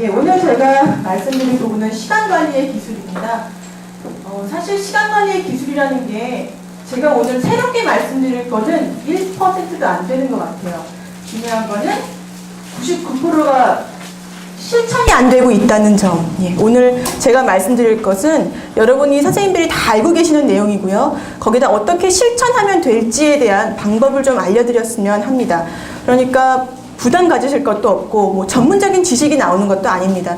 예, 오늘 제가 말씀드릴 부분은 시간관리의 기술입니다. 사실 시간관리의 기술이라는 게 제가 오늘 새롭게 말씀드릴 거는 1%도 안 되는 것 같아요. 중요한 거는 99%가 실천이 안 되고 있다는 점. 예, 오늘 제가 말씀드릴 것은 여러분이 선생님들이 다 알고 계시는 내용이고요. 거기다 어떻게 실천하면 될지에 대한 방법을 좀 알려드렸으면 합니다. 그러니까 부담 가지실 것도 없고 뭐 전문적인 지식이 나오는 것도 아닙니다.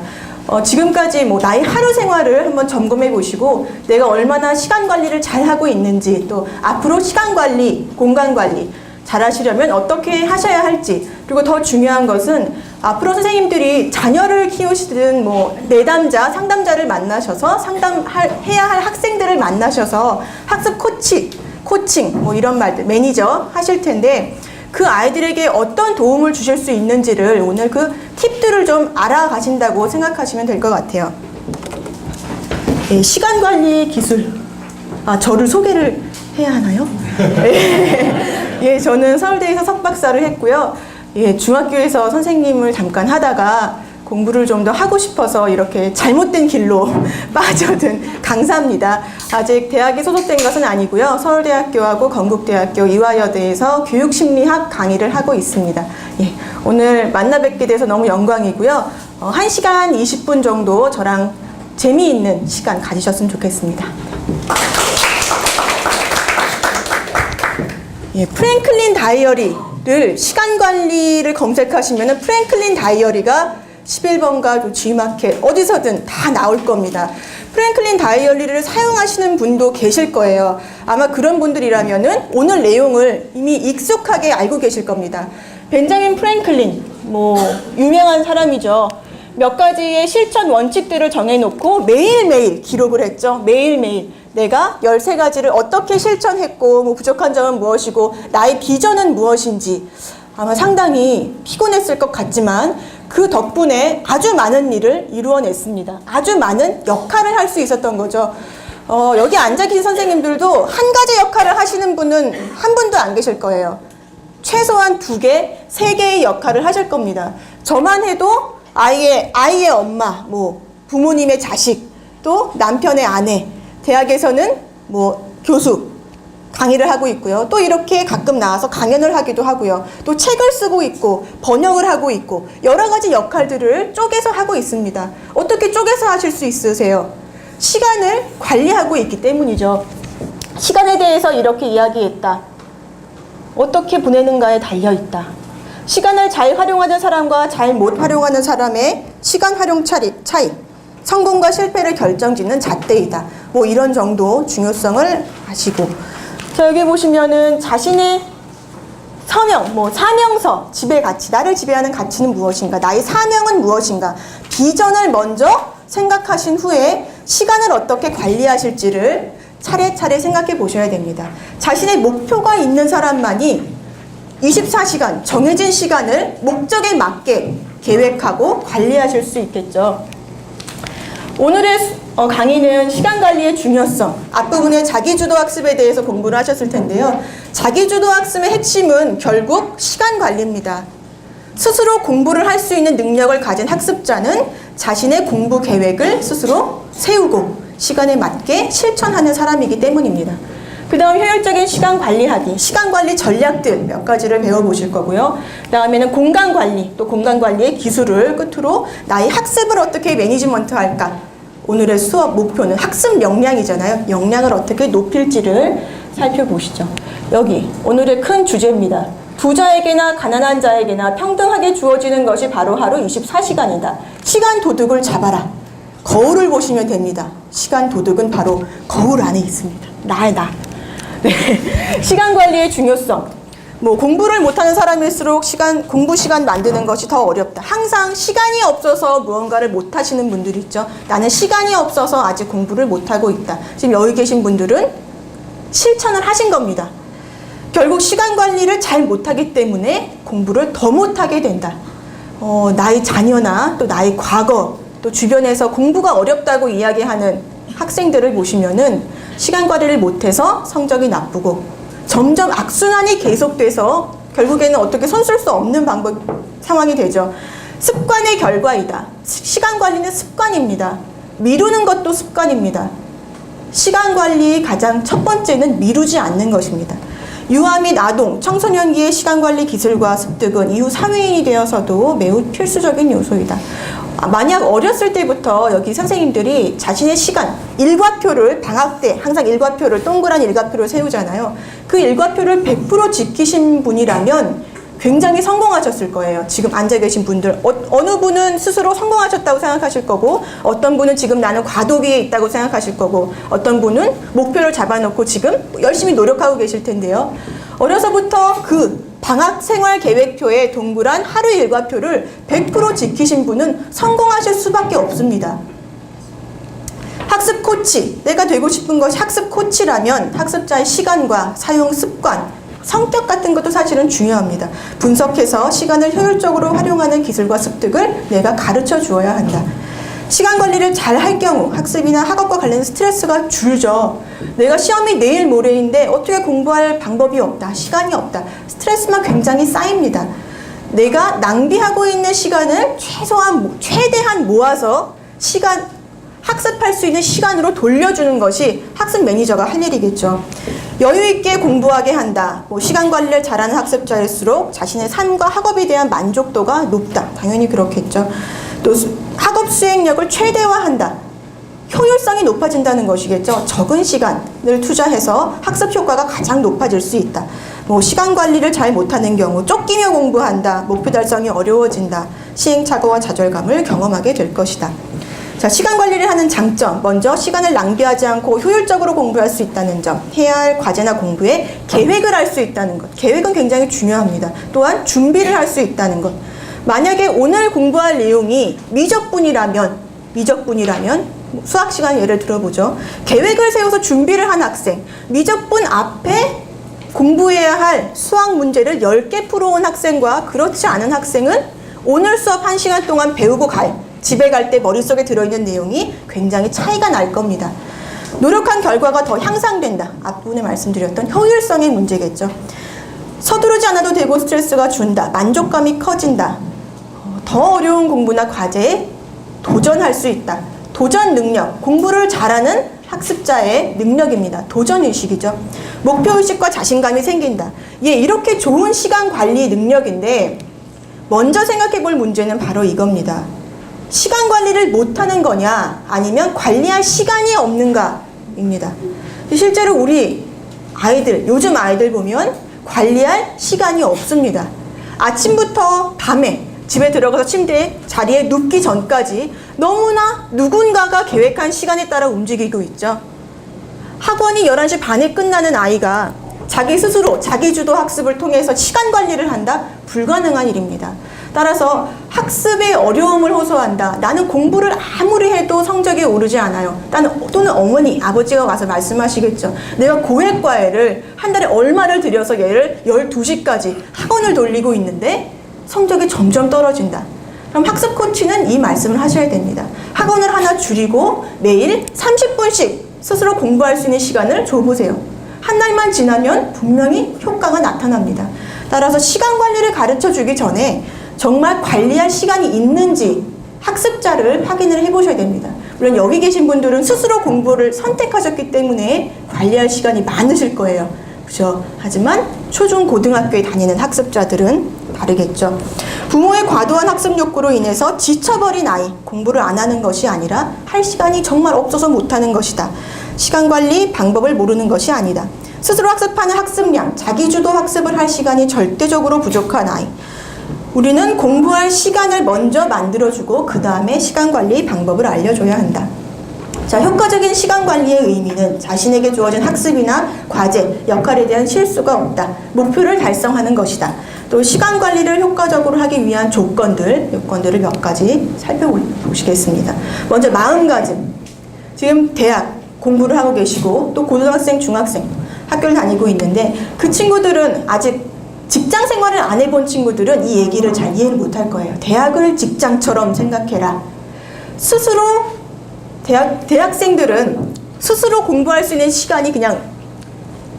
지금까지 뭐 나의 하루 생활을 한번 점검해 보시고 내가 얼마나 시간 관리를 잘 하고 있는지, 또 앞으로 시간 관리, 공간 관리 잘 하시려면 어떻게 하셔야 할지, 그리고 더 중요한 것은 앞으로 선생님들이 자녀를 키우시든 뭐 내담자, 상담자를 만나셔서 상담해야 할 학생들을 만나셔서 학습 코칭 뭐 이런 말들, 매니저 하실 텐데 그 아이들에게 어떤 도움을 주실 수 있는지를 오늘 그 팁들을 좀 알아가신다고 생각하시면 될 것 같아요. 예, 시간관리 기술. 저를 소개를 해야 하나요? 예, 저는 서울대에서 석박사를 했고요. 예, 중학교에서 선생님을 잠깐 하다가 공부를 좀 더 하고 싶어서 이렇게 잘못된 길로 빠져든 강사입니다. 아직 대학에 소속된 것은 아니고요. 서울대학교하고 건국대학교 이화여대에서 교육심리학 강의를 하고 있습니다. 예, 오늘 만나 뵙게 돼서 너무 영광이고요. 1시간 20분 정도 저랑 재미있는 시간 가지셨으면 좋겠습니다. 예, 프랭클린 다이어리를 시간 관리를 검색하시면 프랭클린 다이어리가 11번가 G마켓 어디서든 다 나올 겁니다. 프랭클린 다이어리를 사용하시는 분도 계실 거예요. 아마 그런 분들이라면은 오늘 내용을 이미 익숙하게 알고 계실 겁니다. 벤자민 프랭클린, 뭐 유명한 사람이죠. 몇 가지의 실천 원칙들을 정해놓고 매일매일 기록을 했죠. 매일매일 내가 13가지를 어떻게 실천했고 뭐 부족한 점은 무엇이고 나의 비전은 무엇인지 아마 상당히 피곤했을 것 같지만 그 덕분에 아주 많은 일을 이루어냈습니다. 아주 많은 역할을 할 수 있었던 거죠. 여기 앉아 계신 선생님들도 한 가지 역할을 하시는 분은 한 분도 안 계실 거예요. 최소한 2개, 3개의 역할을 하실 겁니다. 저만 해도 아이의 엄마, 뭐 부모님의 자식, 또 남편의 아내, 대학에서는 뭐 교수, 강의를 하고 있고요. 또 이렇게 가끔 나와서 강연을 하기도 하고요. 또 책을 쓰고 있고 번역을 하고 있고 여러 가지 역할들을 쪼개서 하고 있습니다. 어떻게 쪼개서 하실 수 있으세요? 시간을 관리하고 있기 때문이죠. 시간에 대해서 이렇게 이야기했다. 어떻게 보내는가에 달려있다. 시간을 잘 활용하는 사람과 잘 못 활용하는 사람의 시간 활용 차이, 성공과 실패를 결정짓는 잣대이다. 뭐 이런 정도 중요성을 아시고, 자, 여기 보시면은 자신의 서명, 뭐 사명서, 지배 가치, 나를 지배하는 가치는 무엇인가, 나의 사명은 무엇인가, 비전을 먼저 생각하신 후에 시간을 어떻게 관리하실지를 차례차례 생각해 보셔야 됩니다. 자신의 목표가 있는 사람만이 24시간, 정해진 시간을 목적에 맞게 계획하고 관리하실 수 있겠죠. 오늘의 강의는 시간관리의 중요성, 앞부분에 자기주도학습에 대해서 공부를 하셨을 텐데요. 자기주도학습의 핵심은 결국 시간관리입니다. 스스로 공부를 할 수 있는 능력을 가진 학습자는 자신의 공부 계획을 스스로 세우고 시간에 맞게 실천하는 사람이기 때문입니다. 그 다음 효율적인 시간 관리하기, 시간 관리 전략들 몇 가지를 배워보실 거고요. 그 다음에는 공간 관리, 또 공간 관리의 기술을 끝으로 나의 학습을 어떻게 매니지먼트 할까. 오늘의 수업 목표는 학습 역량이잖아요. 역량을 어떻게 높일지를 살펴보시죠. 여기 오늘의 큰 주제입니다. 부자에게나 가난한 자에게나 평등하게 주어지는 것이 바로 하루 24시간이다. 시간 도둑을 잡아라. 거울을 보시면 됩니다. 시간 도둑은 바로 거울 안에 있습니다. 나의 나. 네. 시간 관리의 중요성. 뭐 공부를 못하는 사람일수록 공부 시간 만드는 것이 더 어렵다. 항상 시간이 없어서 무언가를 못하시는 분들이 있죠. 나는 시간이 없어서 아직 공부를 못하고 있다. 지금 여기 계신 분들은 실천을 하신 겁니다. 결국 시간 관리를 잘 못하기 때문에 공부를 더 못하게 된다. 나의 자녀나 또 나의 과거, 또 주변에서 공부가 어렵다고 이야기하는 학생들을 보시면은 시간 관리를 못해서 성적이 나쁘고 점점 악순환이 계속돼서 결국에는 어떻게 손쓸 수 없는 상황이 되죠. 습관의 결과이다. 시간 관리는 습관입니다. 미루는 것도 습관입니다. 시간 관리의 가장 첫 번째는 미루지 않는 것입니다. 유아 및 아동, 청소년기의 시간관리 기술과 습득은 이후 사회인이 되어서도 매우 필수적인 요소이다. 만약 어렸을 때부터 여기 선생님들이 자신의 시간, 일과표를 방학 때 항상 일과표를 동그란 일과표를 세우잖아요. 그 일과표를 100% 지키신 분이라면 굉장히 성공하셨을 거예요. 지금 앉아 계신 분들 어느 분은 스스로 성공하셨다고 생각하실 거고 어떤 분은 지금 나는 과도기에 있다고 생각하실 거고 어떤 분은 목표를 잡아놓고 지금 열심히 노력하고 계실 텐데요. 어려서부터 그 방학 생활 계획표에 동그란 하루 일과표를 100% 지키신 분은 성공하실 수밖에 없습니다. 학습 코치, 내가 되고 싶은 것이 학습 코치라면 학습자의 시간과 사용 습관, 성격 같은 것도 사실은 중요합니다. 분석해서 시간을 효율적으로 활용하는 기술과 습득을 내가 가르쳐 주어야 한다. 시간 관리를 잘 할 경우 학습이나 학업과 관련된 스트레스가 줄죠. 내가 시험이 내일 모레인데 어떻게 공부할 방법이 없다. 시간이 없다. 스트레스만 굉장히 쌓입니다. 내가 낭비하고 있는 시간을 최대한 모아서 학습할 수 있는 시간으로 돌려주는 것이 학습 매니저가 할 일이겠죠. 여유 있게 공부하게 한다. 시간 관리를 잘하는 학습자일수록 자신의 삶과 학업에 대한 만족도가 높다. 당연히 그렇겠죠. 또 학업 수행력을 최대화한다. 효율성이 높아진다는 것이겠죠. 적은 시간을 투자해서 학습 효과가 가장 높아질 수 있다. 시간 관리를 잘 못하는 경우 쫓기며 공부한다. 목표 달성이 어려워진다. 시행착오와 좌절감을 경험하게 될 것이다. 자, 시간 관리를 하는 장점. 먼저 시간을 낭비하지 않고 효율적으로 공부할 수 있다는 점. 해야 할 과제나 공부에 계획을 할 수 있다는 것. 계획은 굉장히 중요합니다. 또한 준비를 할 수 있다는 것. 만약에 오늘 공부할 내용이 미적분이라면 수학 시간 예를 들어보죠. 계획을 세워서 준비를 한 학생, 미적분 앞에 공부해야 할 수학 문제를 10개 풀어온 학생과 그렇지 않은 학생은 오늘 수업 1시간 동안 배우고 집에 갈 때 머릿속에 들어있는 내용이 굉장히 차이가 날 겁니다. 노력한 결과가 더 향상된다. 앞부분에 말씀드렸던 효율성의 문제겠죠. 서두르지 않아도 되고 스트레스가 준다. 만족감이 커진다. 더 어려운 공부나 과제에 도전할 수 있다. 도전 능력, 공부를 잘하는 학습자의 능력입니다. 도전의식이죠. 목표의식과 자신감이 생긴다. 이렇게 좋은 시간 관리 능력인데 먼저 생각해 볼 문제는 바로 이겁니다. 시간 관리를 못하는 거냐 아니면 관리할 시간이 없는가입니다. 실제로 우리 요즘 아이들 보면 관리할 시간이 없습니다. 아침부터 밤에 집에 들어가서 자리에 눕기 전까지 너무나 누군가가 계획한 시간에 따라 움직이고 있죠. 학원이 11시 반에 끝나는 아이가 자기 스스로 자기주도 학습을 통해서 시간 관리를 한다? 불가능한 일입니다. 따라서 학습에 어려움을 호소한다. 나는 공부를 아무리 해도 성적이 오르지 않아요. 또는 어머니, 아버지가 와서 말씀하시겠죠. 내가 고액과외를 한 달에 얼마를 들여서 얘를 12시까지 학원을 돌리고 있는데 성적이 점점 떨어진다. 그럼 학습 코치는 이 말씀을 하셔야 됩니다. 학원을 하나 줄이고 매일 30분씩 스스로 공부할 수 있는 시간을 줘보세요. 한 달만 지나면 분명히 효과가 나타납니다. 따라서 시간 관리를 가르쳐 주기 전에 정말 관리할 시간이 있는지 학습자를 확인을 해보셔야 됩니다. 물론 여기 계신 분들은 스스로 공부를 선택하셨기 때문에 관리할 시간이 많으실 거예요. 그렇죠? 하지만 초중 고등학교에 다니는 학습자들은 다르겠죠. 부모의 과도한 학습 욕구로 인해서 지쳐버린 아이, 공부를 안 하는 것이 아니라 할 시간이 정말 없어서 못하는 것이다. 시간 관리 방법을 모르는 것이 아니다. 스스로 학습하는 학습량, 자기주도 학습을 할 시간이 절대적으로 부족한 아이. 우리는 공부할 시간을 먼저 만들어주고 그 다음에 시간 관리 방법을 알려줘야 한다. 자, 효과적인 시간 관리의 의미는 자신에게 주어진 학습이나 과제, 역할에 대한 실수가 없다. 목표를 달성하는 것이다. 또 시간 관리를 효과적으로 하기 위한 요건들을 몇 가지 살펴보시겠습니다. 먼저 마음가짐. 지금 대학 공부를 하고 계시고 또 고등학생, 중학생 학교를 다니고 있는데 그 친구들은 아직 직장 생활을 안 해본 친구들은 이 얘기를 잘 이해를 못할 거예요. 대학을 직장처럼 생각해라. 스스로 대학생들은 스스로 공부할 수 있는 시간이 그냥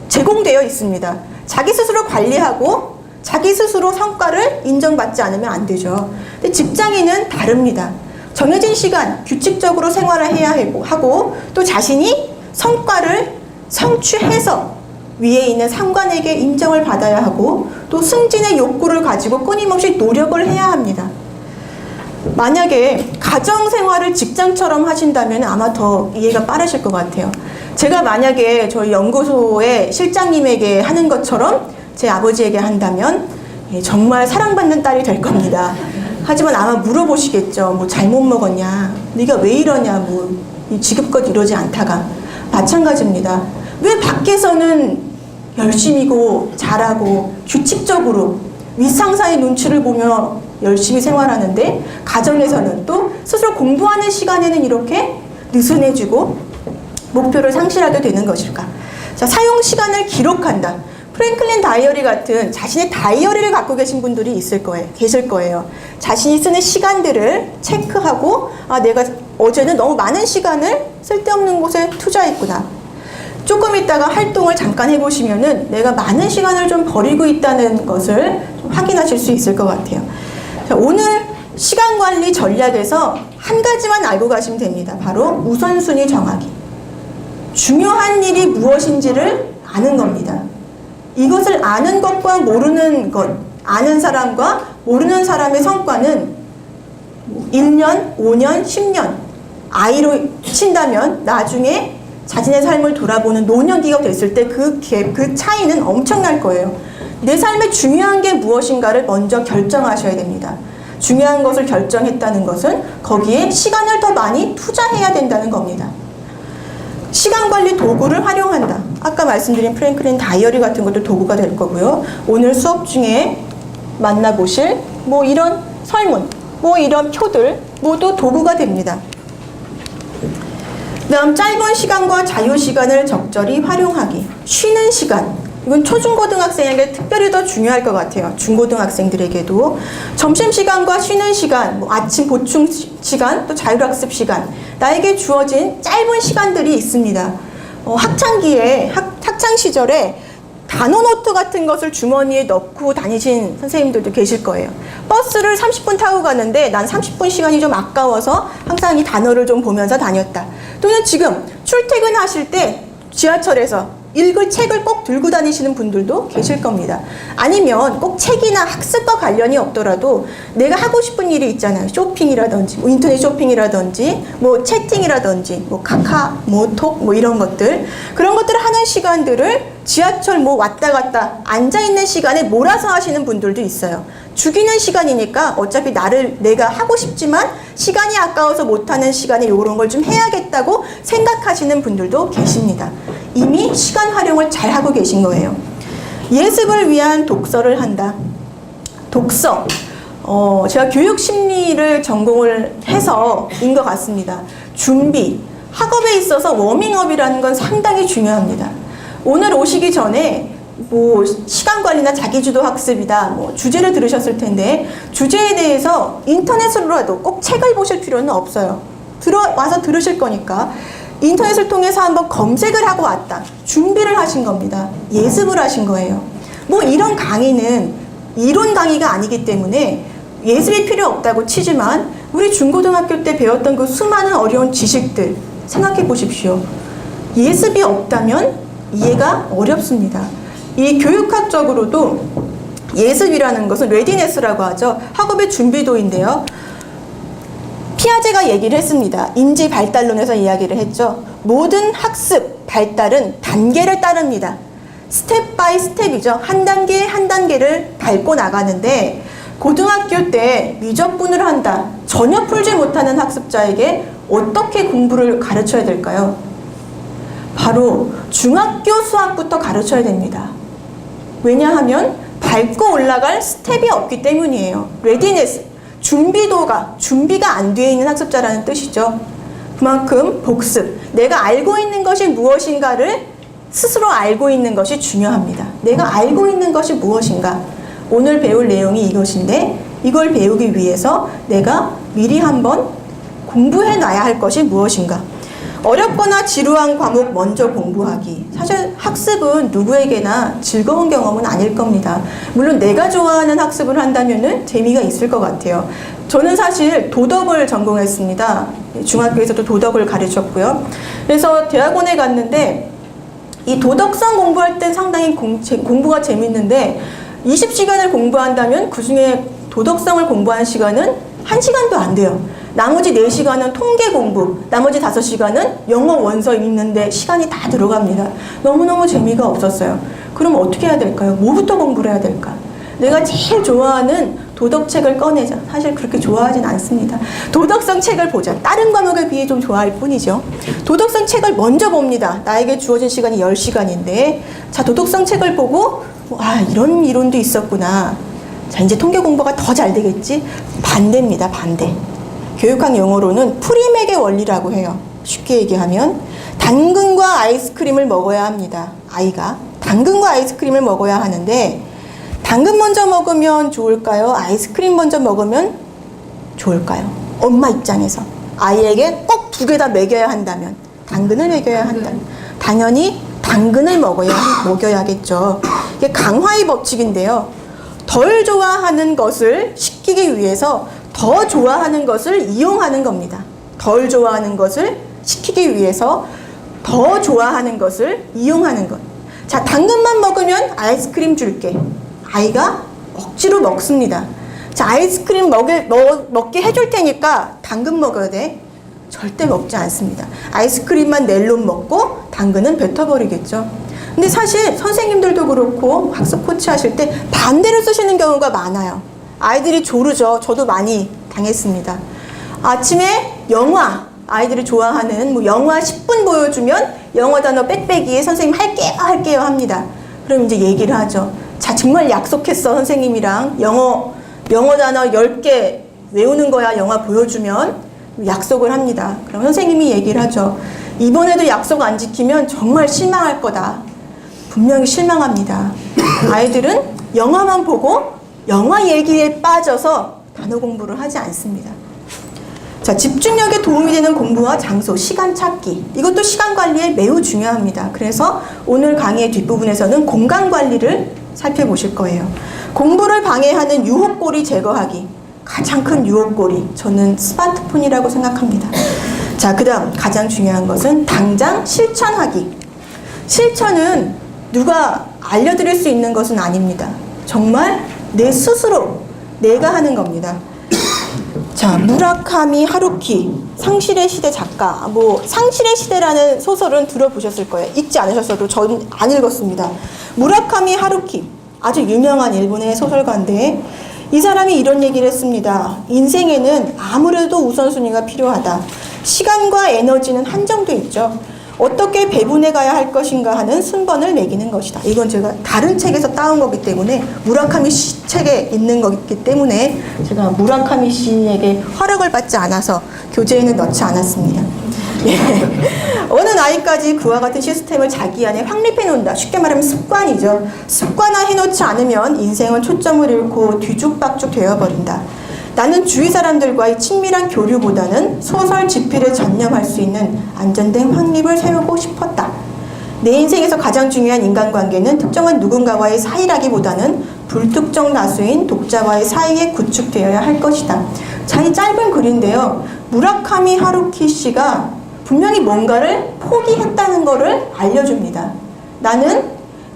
제공되어 있습니다. 자기 스스로 관리하고 자기 스스로 성과를 인정받지 않으면 안 되죠. 근데 직장인은 다릅니다. 정해진 시간 규칙적으로 생활을 해야 하고 또 자신이 성과를 성취해서 위에 있는 상관에게 인정을 받아야 하고 또 승진의 욕구를 가지고 끊임없이 노력을 해야 합니다. 만약에 가정생활을 직장처럼 하신다면 아마 더 이해가 빠르실 것 같아요. 제가 만약에 저희 연구소의 실장님에게 하는 것처럼 제 아버지에게 한다면 정말 사랑받는 딸이 될 겁니다. 하지만 아마 물어보시겠죠. 뭐 잘못 먹었냐? 네가 왜 이러냐? 뭐 지금껏 이러지 않다가. 마찬가지입니다. 왜 밖에서는 열심히고 잘하고 규칙적으로 윗상사의 눈치를 보며 열심히 생활하는데 가정에서는 또 스스로 공부하는 시간에는 이렇게 느슨해지고 목표를 상실하게 되는 것일까? 자, 사용 시간을 기록한다. 프랭클린 다이어리 같은 자신의 다이어리를 갖고 계신 분들이 계실 거예요. 자신이 쓰는 시간들을 체크하고 내가 어제는 너무 많은 시간을 쓸데없는 곳에 투자했구나. 조금 있다가 활동을 잠깐 해보시면은 내가 많은 시간을 좀 버리고 있다는 것을 좀 확인하실 수 있을 것 같아요. 자, 오늘 시간 관리 전략에서 한 가지만 알고 가시면 됩니다. 바로 우선순위 정하기. 중요한 일이 무엇인지를 아는 겁니다. 이것을 아는 것과 모르는 것, 아는 사람과 모르는 사람의 성과는 1년, 5년, 10년 아이로 친다면 나중에 자신의 삶을 돌아보는 노년기가 됐을 때 그 차이는 엄청날 거예요. 내 삶에 중요한 게 무엇인가를 먼저 결정하셔야 됩니다. 중요한 것을 결정했다는 것은 거기에 시간을 더 많이 투자해야 된다는 겁니다. 시간관리 도구를 활용한다. 아까 말씀드린 프랭클린 다이어리 같은 것도 도구가 될 거고요. 오늘 수업 중에 만나보실 뭐 이런 설문, 뭐 이런 표들 모두 도구가 됩니다. 다음 짧은 시간과 자유시간을 적절히 활용하기. 쉬는 시간. 이건 초중고등학생에게 특별히 더 중요할 것 같아요. 중고등학생들에게도. 점심시간과 쉬는 시간, 뭐 아침 보충 시간, 또 자율학습 시간. 나에게 주어진 짧은 시간들이 있습니다. 학창기에, 학창시절에 단어노트 같은 것을 주머니에 넣고 다니신 선생님들도 계실 거예요. 버스를 30분 타고 가는데 난 30분 시간이 좀 아까워서 항상 이 단어를 좀 보면서 다녔다. 또는 지금 출퇴근하실 때 지하철에서 읽을 책을 꼭 들고 다니시는 분들도 계실 겁니다. 아니면 꼭 책이나 학습과 관련이 없더라도 내가 하고 싶은 일이 있잖아요. 쇼핑이라든지, 뭐 인터넷 쇼핑이라든지, 뭐 채팅이라든지, 뭐 카카, 뭐 톡, 뭐 이런 것들. 그런 것들을 하는 시간들을 지하철 뭐 왔다 갔다 앉아있는 시간에 몰아서 하시는 분들도 있어요. 죽이는 시간이니까 어차피 내가 하고 싶지만 시간이 아까워서 못하는 시간에 이런 걸 좀 해야겠다고 생각하시는 분들도 계십니다. 이미 시간 활용을 잘 하고 계신 거예요. 예습을 위한 독서를 한다. 독서. 제가 교육심리를 전공을 해서인 것 같습니다. 준비. 학업에 있어서 워밍업이라는 건 상당히 중요합니다. 오늘 오시기 전에 뭐 시간 관리나 자기주도 학습이다 뭐 주제를 들으셨을 텐데 주제에 대해서 인터넷으로라도 꼭 책을 보실 필요는 없어요. 들어와서 들으실 거니까 인터넷을 통해서 한번 검색을 하고 왔다. 준비를 하신 겁니다. 예습을 하신 거예요. 뭐 이런 강의는 이론 강의가 아니기 때문에 예습이 필요 없다고 치지만 우리 중고등학교 때 배웠던 그 수많은 어려운 지식들 생각해 보십시오. 예습이 없다면 이해가 어렵습니다. 이 교육학적으로도 예습이라는 것은 레디네스라고 하죠. 학업의 준비도인데요. 피아제가 얘기를 했습니다. 인지 발달론에서 이야기를 했죠. 모든 학습, 발달은 단계를 따릅니다. 스텝 바이 스텝이죠. 한 단계 한 단계를 밟고 나가는데 고등학교 때 미적분을 한다. 전혀 풀지 못하는 학습자에게 어떻게 공부를 가르쳐야 될까요? 바로 중학교 수학부터 가르쳐야 됩니다. 왜냐하면 밟고 올라갈 스텝이 없기 때문이에요. 레디네스, 준비가 안 되어 있는 학습자라는 뜻이죠. 그만큼 복습, 내가 알고 있는 것이 무엇인가를 스스로 알고 있는 것이 중요합니다. 내가 알고 있는 것이 무엇인가? 오늘 배울 내용이 이것인데 이걸 배우기 위해서 내가 미리 한번 공부해 놔야 할 것이 무엇인가? 어렵거나 지루한 과목 먼저 공부하기. 사실 학습은 누구에게나 즐거운 경험은 아닐 겁니다. 물론 내가 좋아하는 학습을 한다면은 재미가 있을 것 같아요. 저는 사실 도덕을 전공했습니다. 중학교에서도 도덕을 가르쳤고요. 그래서 대학원에 갔는데 이 도덕성 공부할 땐 상당히 공부가 재밌는데 20시간을 공부한다면 그중에 도덕성을 공부한 시간은 1시간도 안 돼요. 나머지 4시간은 통계 공부, 나머지 5시간은 영어 원서 읽는데 시간이 다 들어갑니다. 너무너무 재미가 없었어요. 그럼 어떻게 해야 될까요? 뭐부터 공부를 해야 될까? 내가 제일 좋아하는 도덕책을 꺼내자. 사실 그렇게 좋아하진 않습니다. 도덕성 책을 보자. 다른 과목에 비해 좀 좋아할 뿐이죠. 도덕성 책을 먼저 봅니다. 나에게 주어진 시간이 10시간인데 자, 도덕성 책을 보고 이런 이론도 있었구나. 자, 이제 통계 공부가 더 잘 되겠지? 반대입니다. 반대. 교육학 용어로는 프리맥의 원리라고 해요. 쉽게 얘기하면 당근과 아이스크림을 먹어야 합니다. 아이가 당근과 아이스크림을 먹어야 하는데 당근 먼저 먹으면 좋을까요? 아이스크림 먼저 먹으면 좋을까요? 엄마 입장에서 아이에게 꼭 2개 다 먹여야 한다면 당근을 먹여야 한다면 당연히 당근을 먹여야겠죠. 이게 강화의 법칙인데요. 덜 좋아하는 것을 시키기 위해서 더 좋아하는 것을 이용하는 겁니다. 덜 좋아하는 것을 시키기 위해서 더 좋아하는 것을 이용하는 것. 자, 당근만 먹으면 아이스크림 줄게. 아이가 억지로 먹습니다. 자, 아이스크림 먹게 해줄 테니까 당근 먹어야 돼. 절대 먹지 않습니다. 아이스크림만 낼름 먹고 당근은 뱉어버리겠죠. 근데 사실 선생님들도 그렇고 학습 코치 하실 때 반대로 쓰시는 경우가 많아요. 아이들이 조르죠. 저도 많이 당했습니다. 아침에 영화, 아이들이 좋아하는 영화 10분 보여주면 영어 단어 빽빽이에 선생님 할게요 합니다. 그럼 이제 얘기를 하죠. 자, 정말 약속했어 선생님이랑 영어 단어 10개 외우는 거야 영화 보여주면 약속을 합니다. 그럼 선생님이 얘기를 하죠. 이번에도 약속 안 지키면 정말 실망할 거다. 분명히 실망합니다. 아이들은 영화만 보고 영화 얘기에 빠져서 단어 공부를 하지 않습니다. 자, 집중력에 도움이 되는 공부와 장소, 시간 찾기. 이것도 시간 관리에 매우 중요합니다. 그래서 오늘 강의의 뒷부분에서는 공간 관리를 살펴보실 거예요. 공부를 방해하는 유혹고리 제거하기. 가장 큰 유혹고리. 저는 스마트폰이라고 생각합니다. 자, 그 다음 가장 중요한 것은 당장 실천하기. 실천은 누가 알려드릴 수 있는 것은 아닙니다. 정말 내 스스로 내가 하는 겁니다. 자, 무라카미 하루키, 상실의 시대 작가. 상실의 시대라는 소설은 들어보셨을 거예요. 읽지 않으셨어도 저는 안 읽었습니다. 무라카미 하루키, 아주 유명한 일본의 소설가인데 이 사람이 이런 얘기를 했습니다. 인생에는 아무래도 우선순위가 필요하다. 시간과 에너지는 한정돼 있죠. 어떻게 배분해 가야 할 것인가 하는 순번을 매기는 것이다. 이건 제가 다른 책에서 따온 거기 때문에 무라카미 씨 책에 있는 거기 때문에 제가 무라카미 씨에게 허락을 받지 않아서 교재에는 넣지 않았습니다. 네. 어느 나이까지 그와 같은 시스템을 자기 안에 확립해 놓는다. 쉽게 말하면 습관이죠. 습관화해 놓지 않으면 인생은 초점을 잃고 뒤죽박죽 되어버린다. 나는 주위 사람들과의 친밀한 교류보다는 소설 집필에 전념할 수 있는 안전된 확립을 세우고 싶었다. 내 인생에서 가장 중요한 인간관계는 특정한 누군가와의 사이라기보다는 불특정 다수인 독자와의 사이에 구축되어야 할 것이다. 자, 이 짧은 글인데요. 무라카미 하루키 씨가 분명히 뭔가를 포기했다는 것을 알려줍니다. 나는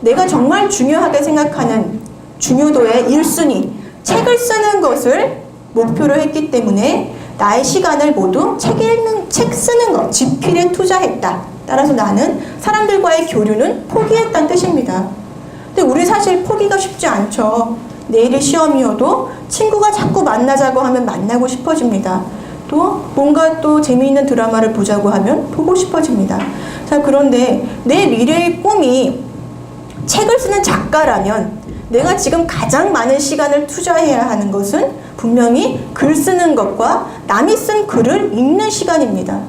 내가 정말 중요하게 생각하는 중요도의 1순위, 책을 쓰는 것을 목표로 했기 때문에 나의 시간을 모두 책 쓰는 것, 집필에 투자했다. 따라서 나는 사람들과의 교류는 포기했다는 뜻입니다. 근데 우리 사실 포기가 쉽지 않죠. 내일이 시험이어도 친구가 자꾸 만나자고 하면 만나고 싶어집니다. 또 뭔가 또 재미있는 드라마를 보자고 하면 보고 싶어집니다. 자, 그런데 내 미래의 꿈이 책을 쓰는 작가라면 내가 지금 가장 많은 시간을 투자해야 하는 것은 분명히 글 쓰는 것과 남이 쓴 글을 읽는 시간입니다.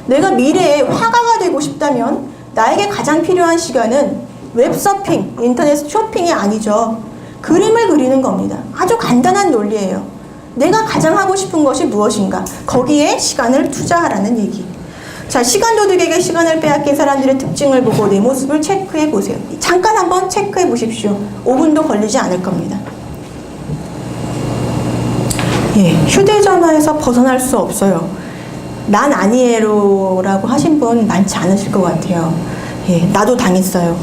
내가 미래에 화가가 되고 싶다면 나에게 가장 필요한 시간은 웹서핑, 인터넷 쇼핑이 아니죠. 그림을 그리는 겁니다. 아주 간단한 논리예요. 내가 가장 하고 싶은 것이 무엇인가? 거기에 시간을 투자하라는 얘기. 자, 시간 도둑에게 시간을 빼앗긴 사람들의 특징을 보고 내 모습을 체크해 보세요. 잠깐 한번 체크해 보십시오. 5분도 걸리지 않을 겁니다. 예, 휴대전화에서 벗어날 수 없어요. 난 아니에요라고 하신 분 많지 않으실 것 같아요. 예, 나도 당했어요.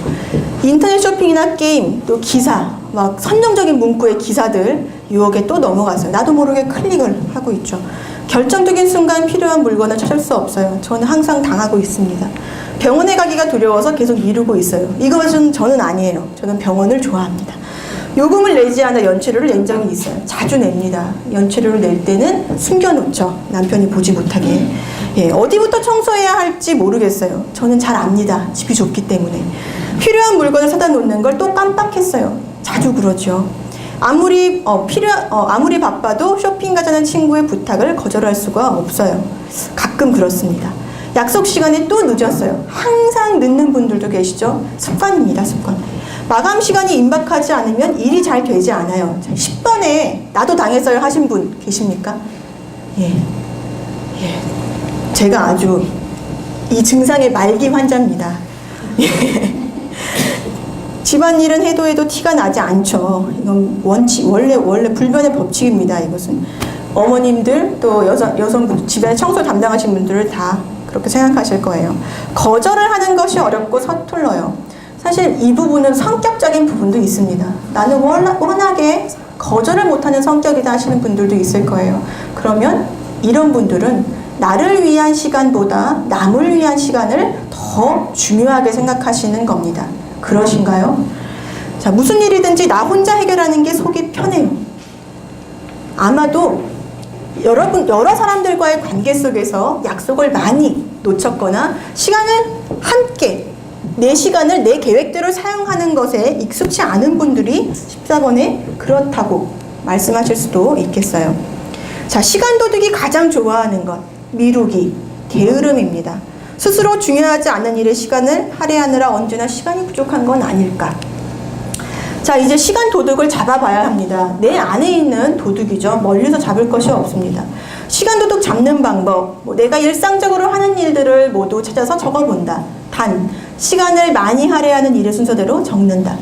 인터넷 쇼핑이나 게임, 또 기사, 막 선정적인 문구의 기사들 유혹에 또 넘어갔어요. 나도 모르게 클릭을 하고 있죠. 결정적인 순간 필요한 물건을 찾을 수 없어요. 저는 항상 당하고 있습니다. 병원에 가기가 두려워서 계속 미루고 있어요. 이것은 저는 아니에요. 저는 병원을 좋아합니다. 요금을 내지 않아 연체료를 낸 적이 있어요. 자주 냅니다. 연체료를 낼 때는 숨겨놓죠. 남편이 보지 못하게. 예, 어디부터 청소해야 할지 모르겠어요. 저는 잘 압니다. 집이 좁기 때문에. 필요한 물건을 사다 놓는 걸 또 깜빡했어요. 자주 그러죠. 아무리 바빠도 쇼핑 가자는 친구의 부탁을 거절할 수가 없어요. 가끔 그렇습니다. 약속 시간에 또 늦었어요. 항상 늦는 분들도 계시죠? 습관입니다, 습관. 마감 시간이 임박하지 않으면 일이 잘 되지 않아요. 10번에 나도 당했어요 하신 분 계십니까? 예. 제가 아주 이 증상의 말기 환자입니다. 예. 집안일은 해도 티가 나지 않죠. 이건 원래 불변의 법칙입니다. 이것은 어머님들 또 여성분 집안에 청소 담당하신 분들을 다 그렇게 생각하실 거예요. 거절을 하는 것이 어렵고 서툴러요. 사실 이 부분은 성격적인 부분도 있습니다. 나는 워낙에 거절을 못하는 성격이다 하시는 분들도 있을 거예요. 그러면 이런 분들은 나를 위한 시간보다 남을 위한 시간을 더 중요하게 생각하시는 겁니다. 그러신가요? 자, 무슨 일이든지 나 혼자 해결하는 게 속이 편해요. 아마도 여러 사람들과의 관계 속에서 약속을 많이 놓쳤거나 시간을 함께 내 시간을 내 계획대로 사용하는 것에 익숙치 않은 분들이 14번에 그렇다고 말씀하실 수도 있겠어요. 자, 시간 도둑이 가장 좋아하는 것, 미루기, 게으름입니다. 스스로 중요하지 않은 일에 시간을 할애하느라 언제나 시간이 부족한 건 아닐까. 자, 이제 시간 도둑을 잡아봐야 합니다. 내 안에 있는 도둑이죠. 멀리서 잡을 것이 없습니다. 시간 도둑 잡는 방법, 내가 일상적으로 하는 일들을 모두 찾아서 적어본다. 단, 시간을 많이 할애하는 일의 순서대로 적는다.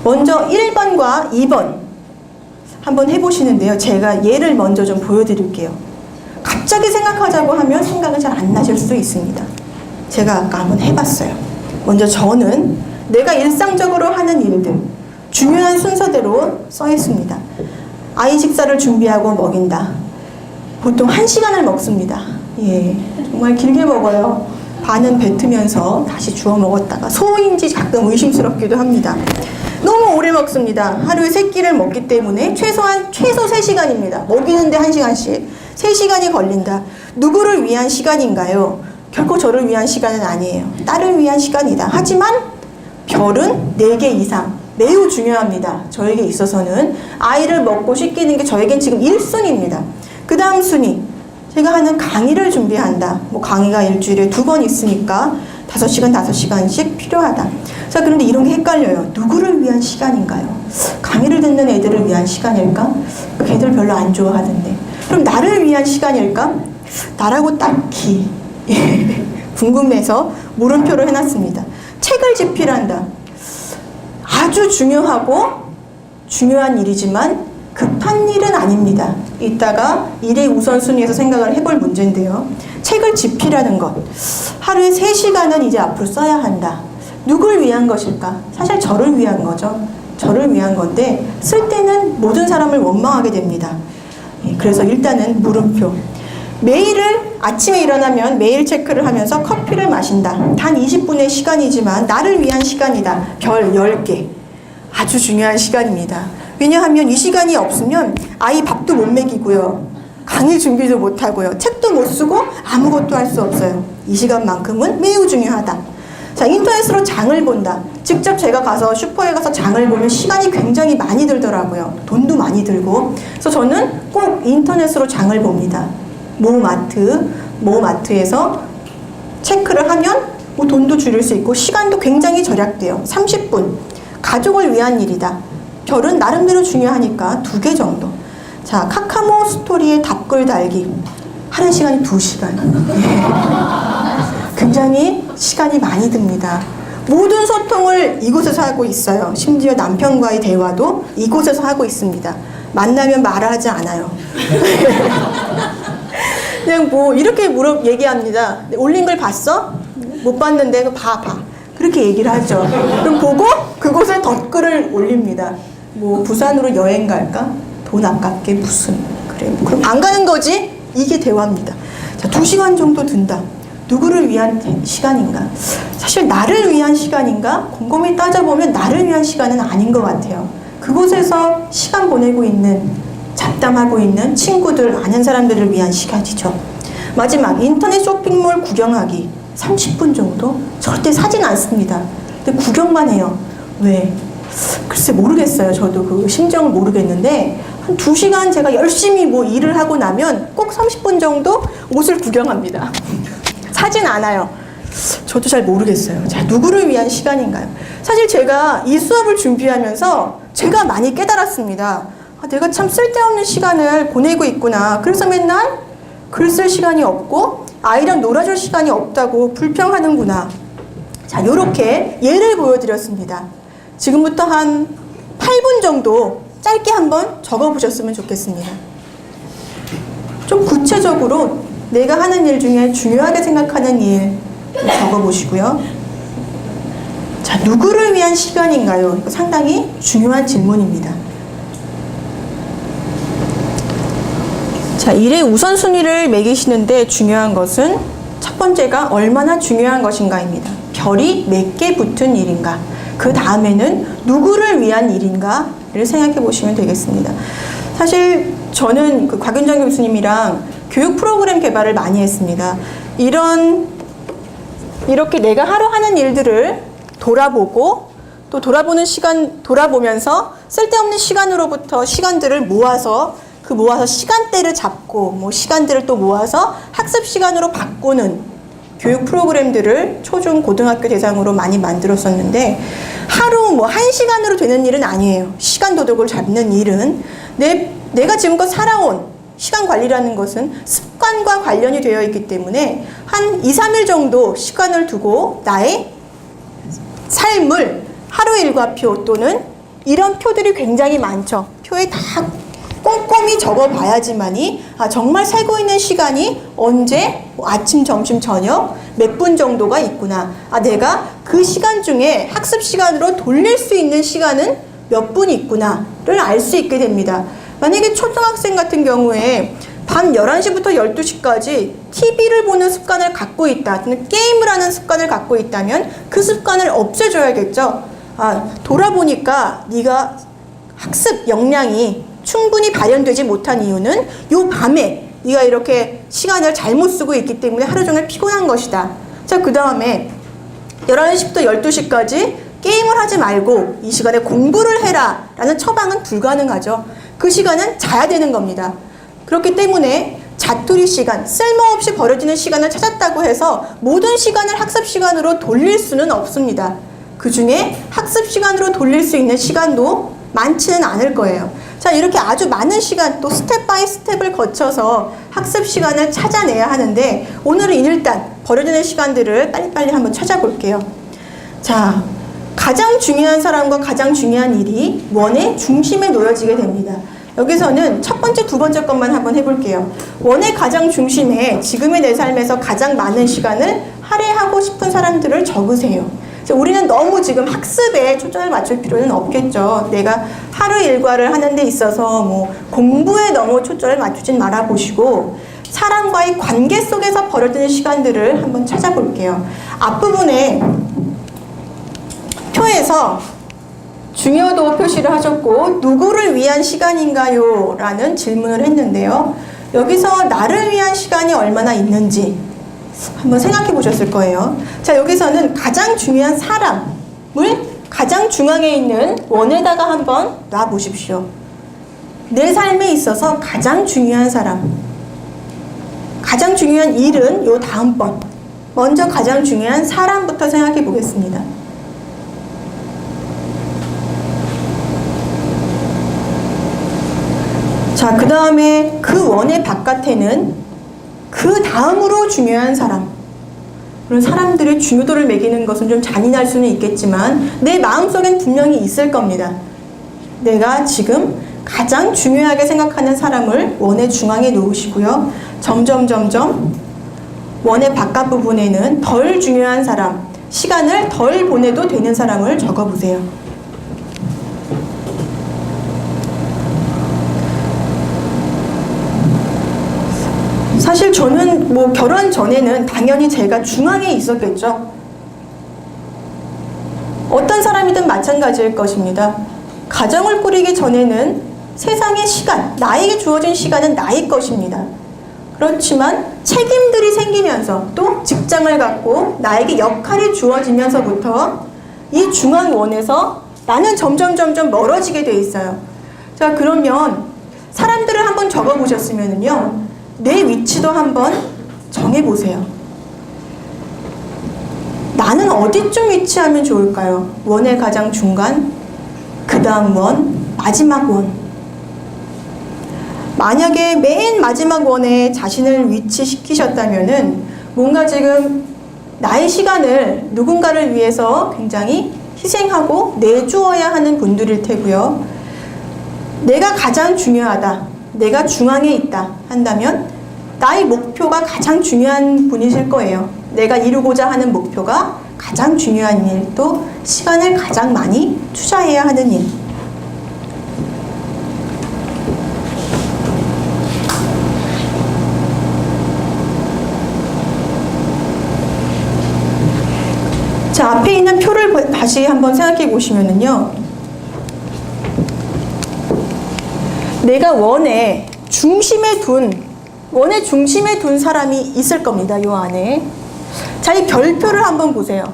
먼저 1번과 2번 한번 해보시는데요. 제가 예를 먼저 좀 보여드릴게요. 갑자기 생각하자고 하면 생각이 잘 안 나실 수도 있습니다. 제가 아까 한번 해봤어요. 먼저 저는 내가 일상적으로 하는 일들 중요한 순서대로 써 있습니다. 아이 식사를 준비하고 먹인다. 보통 1시간을 먹습니다. 예, 정말 길게 먹어요. 반은 뱉으면서 다시 주워 먹었다가 소인지 가끔 의심스럽기도 합니다. 너무 오래 먹습니다. 하루에 3끼를 먹기 때문에 최소 3시간입니다. 먹이는데 1시간씩 3시간이 걸린다. 누구를 위한 시간인가요? 결코 저를 위한 시간은 아니에요. 딸을 위한 시간이다. 하지만 별은 4개 이상 매우 중요합니다. 저에게 있어서는 아이를 먹고 씻기는 게 저에겐 지금 1순위입니다. 그 다음 순위, 제가 하는 강의를 준비한다. 강의가 일주일에 2번 있으니까 5시간씩 필요하다. 자, 그런데 이런 게 헷갈려요. 누구를 위한 시간인가요? 강의를 듣는 애들을 위한 시간일까? 걔들 별로 안 좋아하던데. 그럼 나를 위한 시간일까? 나라고 딱히 궁금해서 물음표를 해놨습니다. 책을 집필한다. 아주 중요한 일이지만 급한 일은 아닙니다. 이따가 일의 우선순위에서 생각을 해볼 문제인데요. 책을 집필하는 것. 하루에 3시간은 이제 앞으로 써야 한다. 누굴 위한 것일까? 사실 저를 위한 거죠. 저를 위한 건데 쓸 때는 모든 사람을 원망하게 됩니다. 그래서 일단은 물음표. 매일을 아침에 일어나면 메일 체크를 하면서 커피를 마신다. 단 20분의 시간이지만 나를 위한 시간이다. 별 10개. 아주 중요한 시간입니다. 왜냐하면 이 시간이 없으면 아이 밥도 못 먹이고요. 강의 준비도 못하고요. 책도 못 쓰고 아무것도 할 수 없어요. 이 시간만큼은 매우 중요하다. 자, 인터넷으로 장을 본다. 직접 제가 가서 슈퍼에 가서 장을 보면 시간이 굉장히 많이 들더라고요. 돈도 많이 들고. 그래서 저는 꼭 인터넷으로 장을 봅니다. 모마트에서 체크를 하면 돈도 줄일 수 있고 시간도 굉장히 절약돼요. 30분. 가족을 위한 일이다. 별은 나름대로 중요하니까 2개 정도. 자, 카카오 스토리에 답글 달기. 하는 시간이 2시간. 굉장히 시간이 많이 듭니다. 모든 소통을 이곳에서 하고 있어요. 심지어 남편과의 대화도 이곳에서 하고 있습니다. 만나면 말을 하지 않아요. 그냥 뭐 이렇게 얘기합니다. 올린 걸 봤어? 못 봤는데 그거 봐. 그렇게 얘기를 하죠. 그럼 보고 그곳에 댓글을 올립니다. 뭐 부산으로 여행 갈까? 돈 아깝게 무슨 그래 그럼 안 가는 거지? 이게 대화입니다. 자, 2시간 정도 든다. 누구를 위한 시간인가? 사실 나를 위한 시간인가? 곰곰이 따져보면 나를 위한 시간은 아닌 것 같아요. 그곳에서 시간 보내고 있는, 잡담하고 있는 친구들, 아는 사람들을 위한 시간이죠. 마지막, 인터넷 쇼핑몰 구경하기. 30분 정도? 절대 사진 않습니다. 근데 구경만 해요. 왜? 글쎄 모르겠어요. 저도 그 심정을 모르겠는데 한 2시간 제가 열심히 뭐 일을 하고 나면 꼭 30분 정도 옷을 구경합니다. 사진 않아요. 저도 잘 모르겠어요. 자, 누구를 위한 시간인가요? 사실 제가 이 수업을 준비하면서 제가 많이 깨달았습니다. 아, 내가 참 쓸데없는 시간을 보내고 있구나. 그래서 맨날 글 쓸 시간이 없고 아이랑 놀아줄 시간이 없다고 불평하는구나. 자, 요렇게 예를 보여드렸습니다. 지금부터 한 8분 정도 짧게 한번 적어보셨으면 좋겠습니다. 좀 구체적으로 내가 하는 일 중에 중요하게 생각하는 일 적어보시고요. 자, 누구를 위한 시간인가요? 이거 상당히 중요한 질문입니다. 자, 일의 우선순위를 매기시는데 중요한 것은 첫 번째가 얼마나 중요한 것인가입니다. 별이 몇 개 붙은 일인가? 그 다음에는 누구를 위한 일인가를 생각해 보시면 되겠습니다. 사실 저는 그 곽윤정 교수님이랑 교육 프로그램 개발을 많이 했습니다. 이렇게 내가 하루 하는 일들을 돌아보고 또 돌아보면서 쓸데없는 시간으로부터 시간들을 모아서 시간대를 잡고 뭐 시간들을 또 모아서 학습 시간으로 바꾸는 교육 프로그램들을 초중 고등학교 대상으로 많이 만들었었는데 하루 뭐 1시간으로 되는 일은 아니에요. 시간 도둑을 잡는 일은 내가 지금껏 살아온 시간 관리라는 것은 습관과 관련이 되어 있기 때문에 한 2, 3일 정도 시간을 두고 나의 삶을 하루 일과표 또는 이런 표들이 굉장히 많죠. 표에 다 꼼꼼히 적어봐야지만이 정말 살고 있는 시간이 언제 아침, 점심, 저녁 몇 분 정도가 있구나. 내가 그 시간 중에 학습 시간으로 돌릴 수 있는 시간은 몇 분 있구나를 알 수 있게 됩니다. 만약에 초등학생 같은 경우에 밤 11시부터 12시까지 TV를 보는 습관을 갖고 있다, 또는 게임을 하는 습관을 갖고 있다면 그 습관을 없애줘야겠죠. 돌아보니까 네가 학습 역량이 충분히 발현되지 못한 이유는 요 밤에 네가 이렇게 시간을 잘못 쓰고 있기 때문에 하루 종일 피곤한 것이다. 자, 그 다음에 11시부터 12시까지 게임을 하지 말고 이 시간에 공부를 해라 라는 처방은 불가능하죠. 그 시간은 자야 되는 겁니다. 그렇기 때문에 자투리 시간, 쓸모없이 버려지는 시간을 찾았다고 해서 모든 시간을 학습 시간으로 돌릴 수는 없습니다. 그 중에 학습 시간으로 돌릴 수 있는 시간도 많지는 않을 거예요. 자, 이렇게 아주 많은 시간, 또 스텝 바이 스텝을 거쳐서 학습 시간을 찾아내야 하는데 오늘은 일단 버려지는 시간들을 빨리빨리 한번 찾아볼게요. 자, 가장 중요한 사람과 가장 중요한 일이 원의 중심에 놓여지게 됩니다. 여기서는 첫 번째, 두 번째 것만 한번 해볼게요. 원의 가장 중심에 지금의 내 삶에서 가장 많은 시간을 할애하고 싶은 사람들을 적으세요. 우리는 너무 지금 학습에 초점을 맞출 필요는 없겠죠. 내가 하루 일과를 하는 데 있어서 뭐 공부에 너무 초점을 맞추진 말아 보시고 사람과의 관계 속에서 벌어지는 시간들을 한번 찾아볼게요. 앞부분에 표에서 중요도 표시를 하셨고 누구를 위한 시간인가요? 라는 질문을 했는데요. 여기서 나를 위한 시간이 얼마나 있는지 한번 생각해 보셨을 거예요. 자, 여기서는 가장 중요한 사람을 가장 중앙에 있는 원에다가 한번 놔 보십시오. 내 삶에 있어서 가장 중요한 사람, 가장 중요한 일은 요 다음번. 먼저 가장 중요한 사람부터 생각해 보겠습니다. 자, 그 다음에 그 원의 바깥에는 그 다음으로 중요한 사람, 그런 사람들의 중요도를 매기는 것은 좀 잔인할 수는 있겠지만 내 마음속엔 분명히 있을 겁니다. 내가 지금 가장 중요하게 생각하는 사람을 원의 중앙에 놓으시고요. 점점 원의 바깥 부분에는 덜 중요한 사람, 시간을 덜 보내도 되는 사람을 적어보세요. 사실 저는 뭐 결혼 전에는 당연히 제가 중앙에 있었겠죠. 어떤 사람이든 마찬가지일 것입니다. 가정을 꾸리기 전에는 세상의 시간, 나에게 주어진 시간은 나의 것입니다. 그렇지만 책임들이 생기면서 또 직장을 갖고 나에게 역할이 주어지면서부터 이 중앙원에서 나는 점점 멀어지게 돼 있어요. 자, 그러면 사람들을 한번 적어보셨으면요, 내 위치도 한번 정해보세요. 나는 어디쯤 위치하면 좋을까요? 원의 가장 중간, 그 다음 원, 마지막 원. 만약에 맨 마지막 원에 자신을 위치시키셨다면은 뭔가 지금 나의 시간을 누군가를 위해서 굉장히 희생하고 내주어야 하는 분들일 테고요. 내가 가장 중요하다, 내가 중앙에 있다 한다면 나의 목표가 가장 중요한 분이실 거예요. 내가 이루고자 하는 목표가 가장 중요한 일, 또 시간을 가장 많이 투자해야 하는 일. 자, 앞에 있는 표를 다시 한번 생각해 보시면은요, 내가 원의 중심에 둔 사람이 있을 겁니다. 요 안에. 자, 이 별표를 한번 보세요.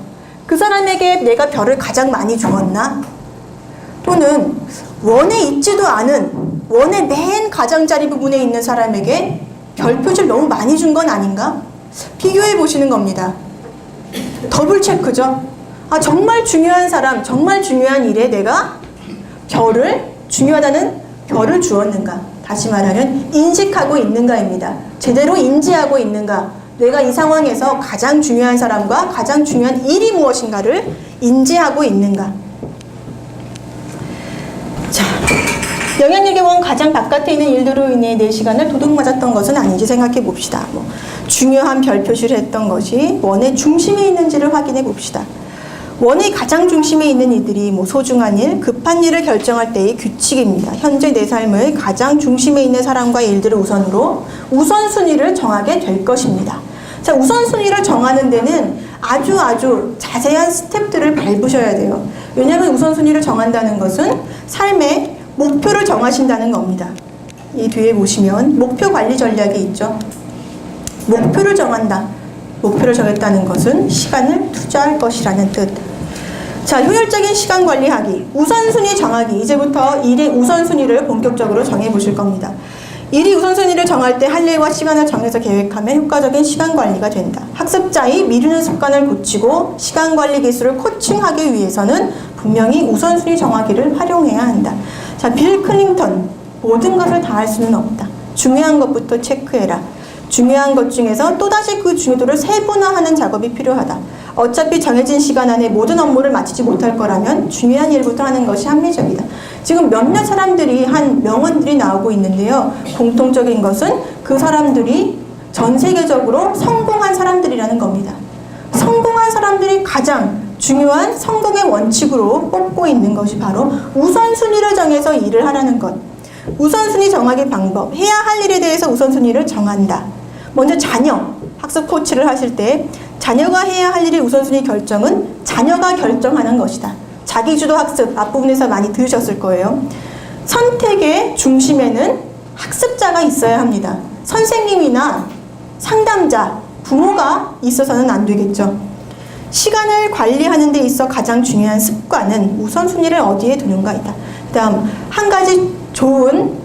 그 사람에게 내가 별을 가장 많이 주었나? 또는 원에 있지도 않은 원의 맨 가장자리 부분에 있는 사람에게 별표를 너무 많이 준 건 아닌가? 비교해 보시는 겁니다. 더블 체크죠. 아, 정말 중요한 사람, 정말 중요한 일에 내가 중요하다는 별을 주었는가? 다시 말하면 인식하고 있는가입니다. 제대로 인지하고 있는가? 내가 이 상황에서 가장 중요한 사람과 가장 중요한 일이 무엇인가를 인지하고 있는가? 자, 영향력의 원 가장 바깥에 있는 일들로 인해 내 시간을 도둑맞았던 것은 아닌지 생각해 봅시다. 중요한 별 표시를 했던 것이 원의 중심에 있는지를 확인해 봅시다. 원의 가장 중심에 있는 이들이 소중한 일, 급한 일을 결정할 때의 규칙입니다. 현재 내 삶의 가장 중심에 있는 사람과 일들을 우선으로 우선순위를 정하게 될 것입니다. 자, 우선순위를 정하는 데는 아주 자세한 스텝들을 밟으셔야 돼요. 왜냐하면 우선순위를 정한다는 것은 삶의 목표를 정하신다는 겁니다. 이 뒤에 보시면 목표 관리 전략이 있죠. 목표를 정한다. 목표를 정했다는 것은 시간을 투자할 것이라는 뜻. 자, 효율적인 시간 관리하기, 우선순위 정하기. 이제부터 일의 우선순위를 본격적으로 정해보실 겁니다. 일이 우선순위를 정할 때 할 일과 시간을 정해서 계획하면 효과적인 시간 관리가 된다. 학습자의 미루는 습관을 고치고 시간 관리 기술을 코칭하기 위해서는 분명히 우선순위 정하기를 활용해야 한다. 자, 빌 클린턴, 모든 것을 다 할 수는 없다. 중요한 것부터 체크해라. 중요한 것 중에서 또다시 그 중요도를 세분화하는 작업이 필요하다. 어차피 정해진 시간 안에 모든 업무를 마치지 못할 거라면 중요한 일부터 하는 것이 합리적이다. 지금 몇몇 사람들이 한 명언들이 나오고 있는데요. 공통적인 것은 그 사람들이 전 세계적으로 성공한 사람들이라는 겁니다. 성공한 사람들이 가장 중요한 성공의 원칙으로 꼽고 있는 것이 바로 우선순위를 정해서 일을 하라는 것. 우선순위 정하기 방법. 해야 할 일에 대해서 우선순위를 정한다. 먼저 자녀, 학습 코치를 하실 때 자녀가 해야 할 일의 우선순위 결정은 자녀가 결정하는 것이다. 자기주도 학습, 앞부분에서 많이 들으셨을 거예요. 선택의 중심에는 학습자가 있어야 합니다. 선생님이나 상담자, 부모가 있어서는 안 되겠죠. 시간을 관리하는 데 있어 가장 중요한 습관은 우선순위를 어디에 두는가이다. 다음, 한 가지 좋은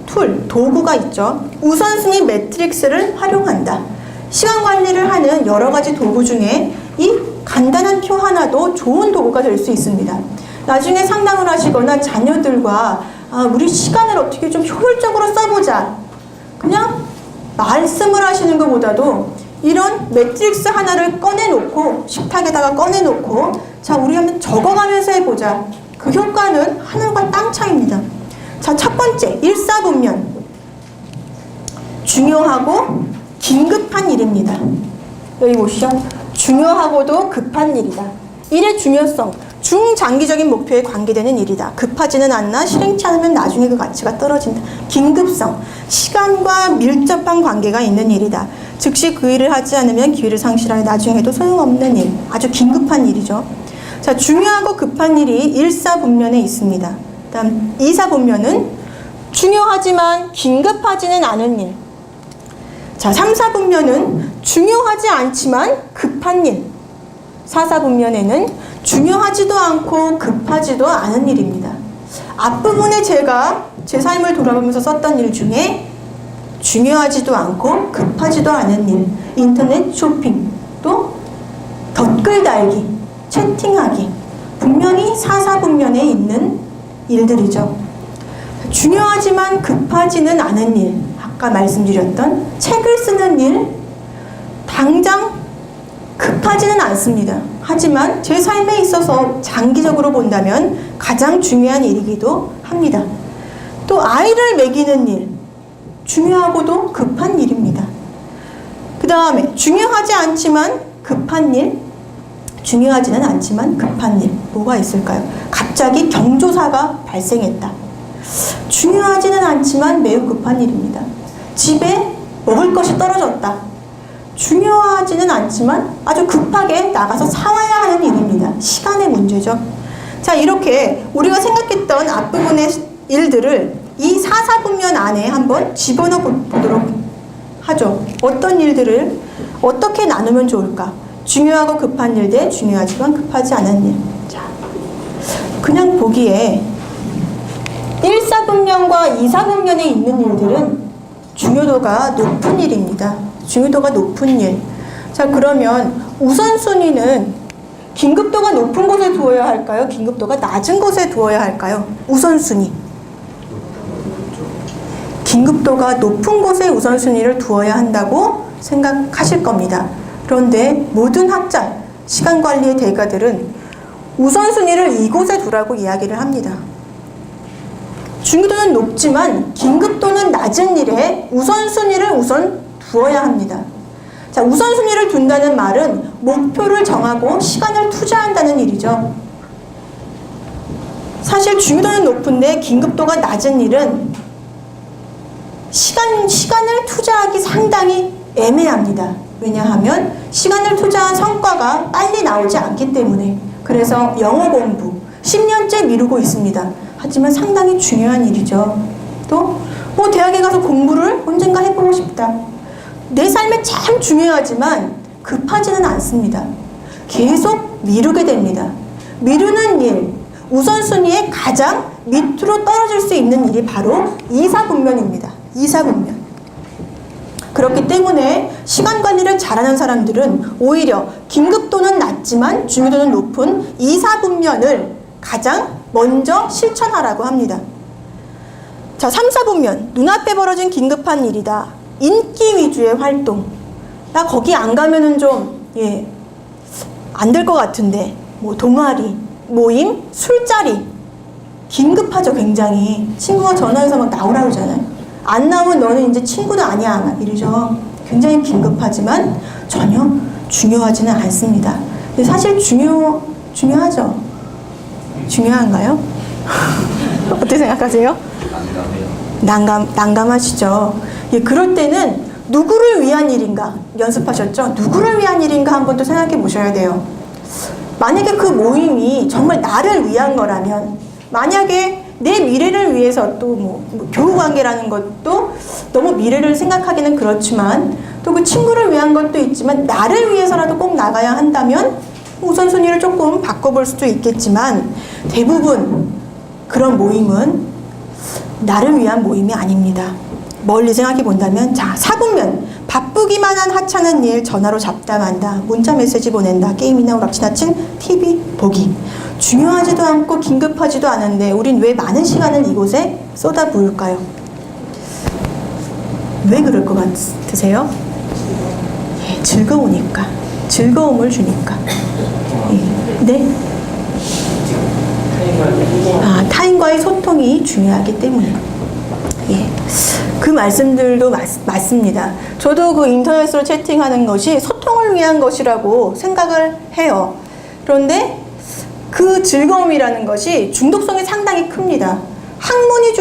도구가 있죠. 우선순위 매트릭스를 활용한다. 시간 관리를 하는 여러 가지 도구 중에 이 간단한 표 하나도 좋은 도구가 될 수 있습니다. 나중에 상담을 하시거나 자녀들과 우리 시간을 어떻게 좀 효율적으로 써보자. 그냥 말씀을 하시는 것보다도 이런 매트릭스 하나를 꺼내놓고 식탁에다가 꺼내놓고 자 우리 한번 적어가면서 해보자. 그 효과는 하늘과 땅 차이입니다. 자, 첫 번째 일사분면 중요하고 긴급한 일입니다. 여기 보시죠. 중요하고도 급한 일이다. 일의 중요성 중장기적인 목표에 관계되는 일이다. 급하지는 않나 실행치 않으면 나중에 그 가치가 떨어진다. 긴급성 시간과 밀접한 관계가 있는 일이다. 즉시 그 일을 하지 않으면 기회를 상실하여 나중에도 소용없는 일. 아주 긴급한 일이죠. 자, 중요하고 급한 일이 일사분면에 있습니다. 다음 이사분면은 중요하지만 긴급하지는 않은 일. 자, 삼사분면은 중요하지 않지만 급한 일. 사사분면에는 중요하지도 않고 급하지도 않은 일입니다. 앞부분에 제가 제 삶을 돌아보면서 썼던 일 중에 중요하지도 않고 급하지도 않은 일, 인터넷 쇼핑, 또 댓글 달기, 채팅하기, 분명히 사사분면에 있는 일들이죠. 중요하지만 급하지는 않은 일, 아까 말씀드렸던 책을 쓰는 일, 당장 급하지는 않습니다. 하지만 제 삶에 있어서 장기적으로 본다면 가장 중요한 일이기도 합니다. 또 아이를 먹이는 일, 중요하고도 급한 일입니다. 그 다음에 중요하지 않지만 급한 일, 중요하지는 않지만 급한 일, 뭐가 있을까요? 갑자기 경조사가 발생했다. 중요하지는 않지만 매우 급한 일입니다. 집에 먹을 것이 떨어졌다. 중요하지는 않지만 아주 급하게 나가서 사와야 하는 일입니다. 시간의 문제죠. 자, 이렇게 우리가 생각했던 앞부분의 일들을 이 사사분면 안에 한번 집어넣어 보도록 하죠. 어떤 일들을 어떻게 나누면 좋을까? 중요하고 급한 일 대 중요하지만 급하지 않은 일. 자, 그냥 보기에 1사분면과 2사분면에 있는 일들은 중요도가 높은 일입니다. 중요도가 높은 일. 자, 그러면 우선순위는 긴급도가 높은 곳에 두어야 할까요? 긴급도가 낮은 곳에 두어야 할까요? 우선순위. 긴급도가 높은 곳에 우선순위를 두어야 한다고 생각하실 겁니다. 그런데 모든 학자, 시간관리의 대가들은 우선순위를 이곳에 두라고 이야기를 합니다. 중요도는 높지만 긴급도는 낮은 일에 우선순위를 우선 두어야 합니다. 자, 우선순위를 둔다는 말은 목표를 정하고 시간을 투자한다는 일이죠. 사실 중요도는 높은데 긴급도가 낮은 일은 시간을 투자하기 상당히 애매합니다. 왜냐하면 시간을 투자한 성과가 빨리 나오지 않기 때문에. 그래서 영어 공부 10년째 미루고 있습니다. 하지만 상당히 중요한 일이죠. 또 뭐 대학에 가서 공부를 언젠가 해보고 싶다. 내 삶에 참 중요하지만 급하지는 않습니다. 계속 미루게 됩니다. 미루는 일, 우선순위에 가장 밑으로 떨어질 수 있는 일이 바로 이사분면입니다. 이사분면. 그렇기 때문에 시간 관리를 잘하는 사람들은 오히려 긴급도는 낮지만 중요도는 높은 이사분면을 가장 먼저 실천하라고 합니다. 자, 3사분면. 눈앞에 벌어진 긴급한 일이다. 인기 위주의 활동. 나 거기 안 가면은 좀, 안 될 것 같은데. 뭐, 동아리, 모임, 술자리. 긴급하죠, 굉장히. 친구가 전화해서 막 나오라고 하잖아요. 안 나오면 너는 이제 친구도 아니야. 이러죠. 굉장히 긴급하지만 전혀 중요하지는 않습니다. 근데 사실 중요하죠? 중요한가요? 어떻게 생각하세요? 난감하시죠? 그럴 때는 누구를 위한 일인가 연습하셨죠? 누구를 위한 일인가 한번 또 생각해 보셔야 돼요. 만약에 그 모임이 정말 나를 위한 거라면, 만약에 내 미래를 위해서 또 뭐 교우관계라는 것도 너무 미래를 생각하기는 그렇지만 또 그 친구를 위한 것도 있지만 나를 위해서라도 꼭 나가야 한다면 우선순위를 조금 바꿔볼 수도 있겠지만 대부분 그런 모임은 나를 위한 모임이 아닙니다. 멀리 생각해 본다면, 자, 4분면. 바쁘기만 한 하찮은 일 전화로 잡담한다. 문자 메시지 보낸다. 게임이나 오락실이나 TV 보기. 중요하지도 않고 긴급하지도 않은데 우린 왜 많은 시간을 이곳에 쏟아부을까요? 왜 그럴 것 같으세요? 즐거우니까. 즐거움을 주니까. 네? 타인과의 소통이 중요하기 때문에. 예. 그 말씀들도 맞습니다. 저도 그 인터넷으로 채팅하는 것이 소통을 위한 것이라고 생각을 해요. 그런데 그 즐거움이라는 것이 중독성이 상당히 큽니다. 학문이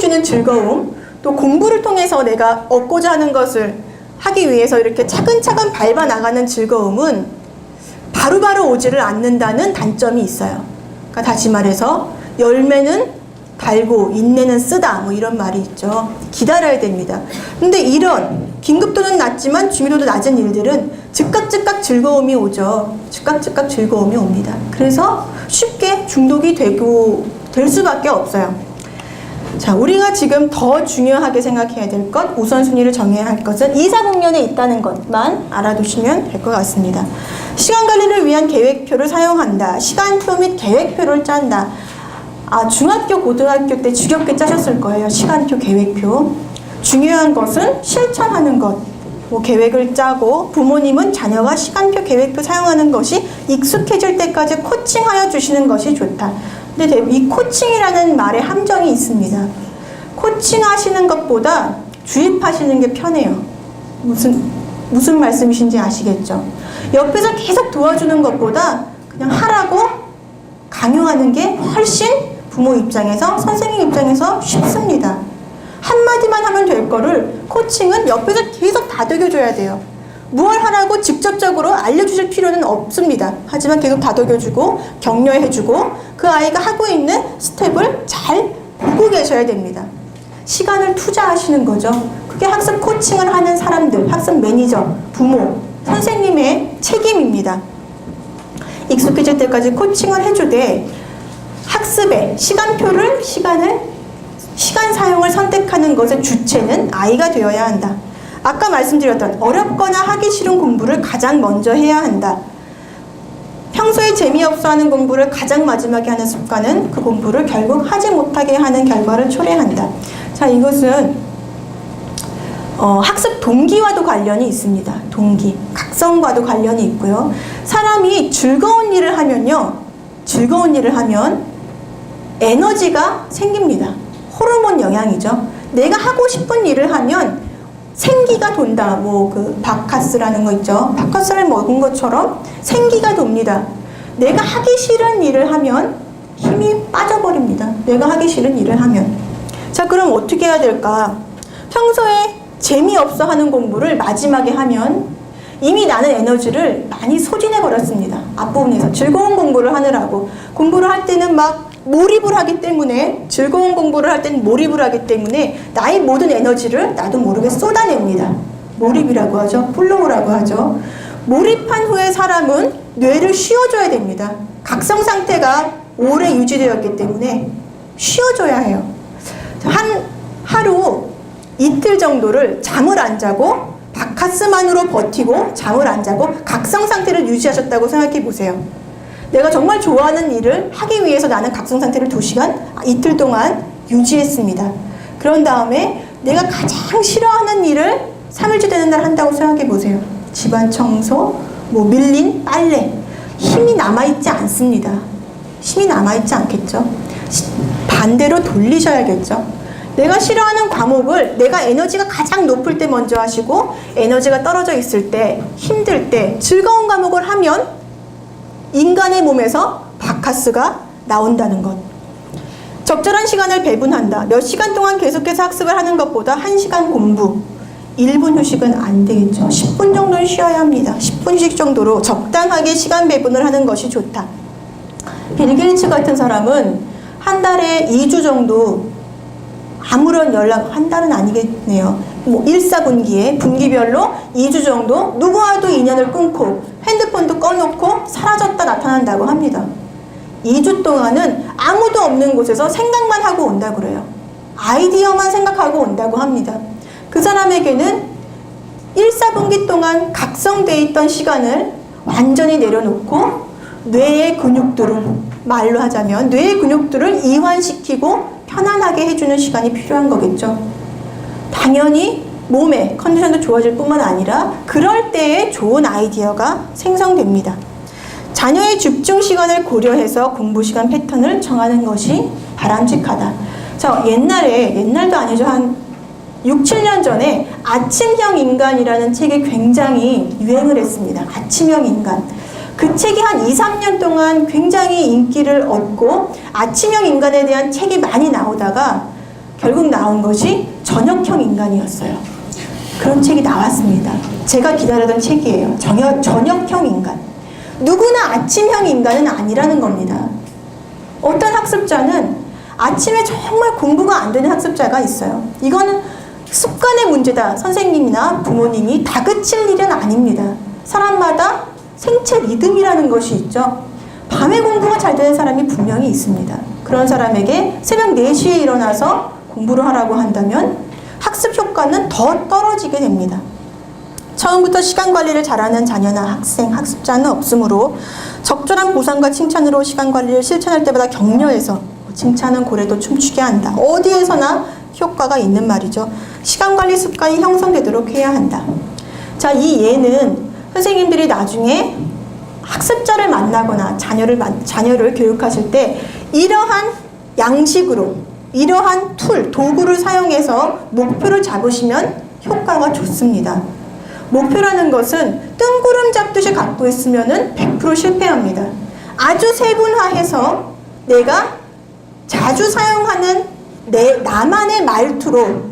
주는 즐거움, 또 공부를 통해서 내가 얻고자 하는 것을 하기 위해서 이렇게 차근차근 밟아 나가는 즐거움은 바로바로 오지를 않는다는 단점이 있어요. 그러니까 다시 말해서 열매는 달고 인내는 쓰다, 뭐 이런 말이 있죠. 기다려야 됩니다. 근데 이런 긴급도는 낮지만 중요도도 낮은 일들은 즉각 즐거움이 오죠. 즉각 즐거움이 옵니다. 그래서 쉽게 중독이 될 수밖에 없어요. 자, 우리가 지금 더 중요하게 생각해야 될 것, 우선순위를 정해야 할 것은 이사국면에 있다는 것만 알아두시면 될 것 같습니다. 시간 관리를 위한 계획표를 사용한다. 시간표 및 계획표를 짠다. 중학교, 고등학교 때 지겹게 짜셨을 거예요. 시간표, 계획표. 중요한 것은 실천하는 것. 계획을 짜고 부모님은 자녀가 시간표, 계획표 사용하는 것이 익숙해질 때까지 코칭하여 주시는 것이 좋다. 근데 이 코칭이라는 말에 함정이 있습니다. 코칭하시는 것보다 주입하시는 게 편해요. 무슨 말씀이신지 아시겠죠? 옆에서 계속 도와주는 것보다 그냥 하라고 강요하는 게 훨씬 부모 입장에서, 선생님 입장에서 쉽습니다. 한마디만 하면 될 거를 코칭은 옆에서 계속 다독여줘야 돼요. 무엇 하라고 직접적으로 알려주실 필요는 없습니다. 하지만 계속 다독여주고 격려해주고 그 아이가 하고 있는 스텝을 잘 보고 계셔야 됩니다. 시간을 투자하시는 거죠. 그게 학습 코칭을 하는 사람들, 학습 매니저, 부모, 선생님의 책임입니다. 익숙해질 때까지 코칭을 해주되 학습의 시간 사용을 선택하는 것의 주체는 아이가 되어야 한다. 아까 말씀드렸던 어렵거나 하기 싫은 공부를 가장 먼저 해야 한다. 평소에 재미없어 하는 공부를 가장 마지막에 하는 습관은 그 공부를 결국 하지 못하게 하는 결과를 초래한다. 자, 이것은 학습 동기와도 관련이 있습니다. 동기, 각성과도 관련이 있고요. 사람이 즐거운 일을 하면 에너지가 생깁니다. 호르몬 영향이죠. 내가 하고 싶은 일을 하면 생기가 돈다. 그 바카스라는 거 있죠. 바카스를 먹은 것처럼 생기가 돕니다. 내가 하기 싫은 일을 하면 힘이 빠져버립니다. 내가 하기 싫은 일을 하면. 자, 그럼 어떻게 해야 될까? 평소에 재미없어 하는 공부를 마지막에 하면 이미 나는 에너지를 많이 소진해 버렸습니다. 앞부분에서 즐거운 공부를 하느라고. 공부를 할 때는 막 몰입을 하기 때문에, 즐거운 공부를 할 때는 몰입을 하기 때문에 나의 모든 에너지를 나도 모르게 쏟아냅니다. 몰입이라고 하죠. 플로우라고 하죠. 몰입한 후에 사람은 뇌를 쉬어줘야 됩니다. 각성 상태가 오래 유지되었기 때문에 쉬어줘야 해요. 하루 이틀 정도를 잠을 안 자고 바카스만으로 버티고 잠을 안 자고 각성 상태를 유지하셨다고 생각해 보세요. 내가 정말 좋아하는 일을 하기 위해서 나는 각성 상태를 2시간, 이틀 동안 유지했습니다. 그런 다음에 내가 가장 싫어하는 일을 3일째 되는 날 한다고 생각해 보세요. 집안 청소, 밀린 빨래. 힘이 남아있지 않습니다. 힘이 남아있지 않겠죠. 반대로 돌리셔야겠죠. 내가 싫어하는 과목을 내가 에너지가 가장 높을 때 먼저 하시고 에너지가 떨어져 있을 때, 힘들 때 즐거운 과목을 하면 인간의 몸에서 바카스가 나온다는 것. 적절한 시간을 배분한다. 몇 시간 동안 계속해서 학습을 하는 것보다 1시간 공부, 1분 휴식은 안 되겠죠. 10분 정도는 쉬어야 합니다. 10분 휴식 정도로 적당하게 시간 배분을 하는 것이 좋다. 빌 게이츠 같은 사람은 한 달에 2주 정도 아무런 한 달은 아니겠네요. 1사분기에 분기별로 2주 정도 누구와도 인연을 끊고 핸드폰도 꺼놓고 사라졌다 나타난다고 합니다. 2주 동안은 아무도 없는 곳에서 생각만 하고 온다고 그래요. 아이디어만 생각하고 온다고 합니다. 그 사람에게는 1사분기 동안 각성되어 있던 시간을 완전히 내려놓고 뇌의 근육들을, 말로 하자면 뇌의 근육들을 이완시키고 편안하게 해주는 시간이 필요한 거겠죠. 당연히 몸의 컨디션도 좋아질 뿐만 아니라 그럴 때에 좋은 아이디어가 생성됩니다. 자녀의 집중 시간을 고려해서 공부 시간 패턴을 정하는 것이 바람직하다. 자, 옛날도 아니죠. 한 6, 7년 전에 아침형 인간이라는 책이 굉장히 유행을 했습니다. 아침형 인간. 그 책이 한 2, 3년 동안 굉장히 인기를 얻고 아침형 인간에 대한 책이 많이 나오다가 결국 나온 것이 저녁형 인간이었어요. 그런 책이 나왔습니다. 제가 기다리던 책이에요. 저녁형 인간. 누구나 아침형 인간은 아니라는 겁니다. 어떤 학습자는 아침에 정말 공부가 안 되는 학습자가 있어요. 이거는 습관의 문제다. 선생님이나 부모님이 다그칠 일은 아닙니다. 사람마다 생체 리듬이라는 것이 있죠. 밤에 공부가 잘 되는 사람이 분명히 있습니다. 그런 사람에게 새벽 4시에 일어나서 공부를 하라고 한다면 학습 효과는 더 떨어지게 됩니다. 처음부터 시간 관리를 잘하는 자녀나 학생, 학습자는 없으므로 적절한 보상과 칭찬으로 시간 관리를 실천할 때마다 격려해서 칭찬은 고래도 춤추게 한다. 어디에서나 효과가 있는 말이죠. 시간 관리 습관이 형성되도록 해야 한다. 자, 이 예는 선생님들이 나중에 학습자를 만나거나 자녀를 교육하실 때 이러한 양식으로 이러한 도구를 사용해서 목표를 잡으시면 효과가 좋습니다. 목표라는 것은 뜬구름 잡듯이 갖고 있으면 100% 실패합니다. 아주 세분화해서 내가 자주 사용하는 나만의 말투로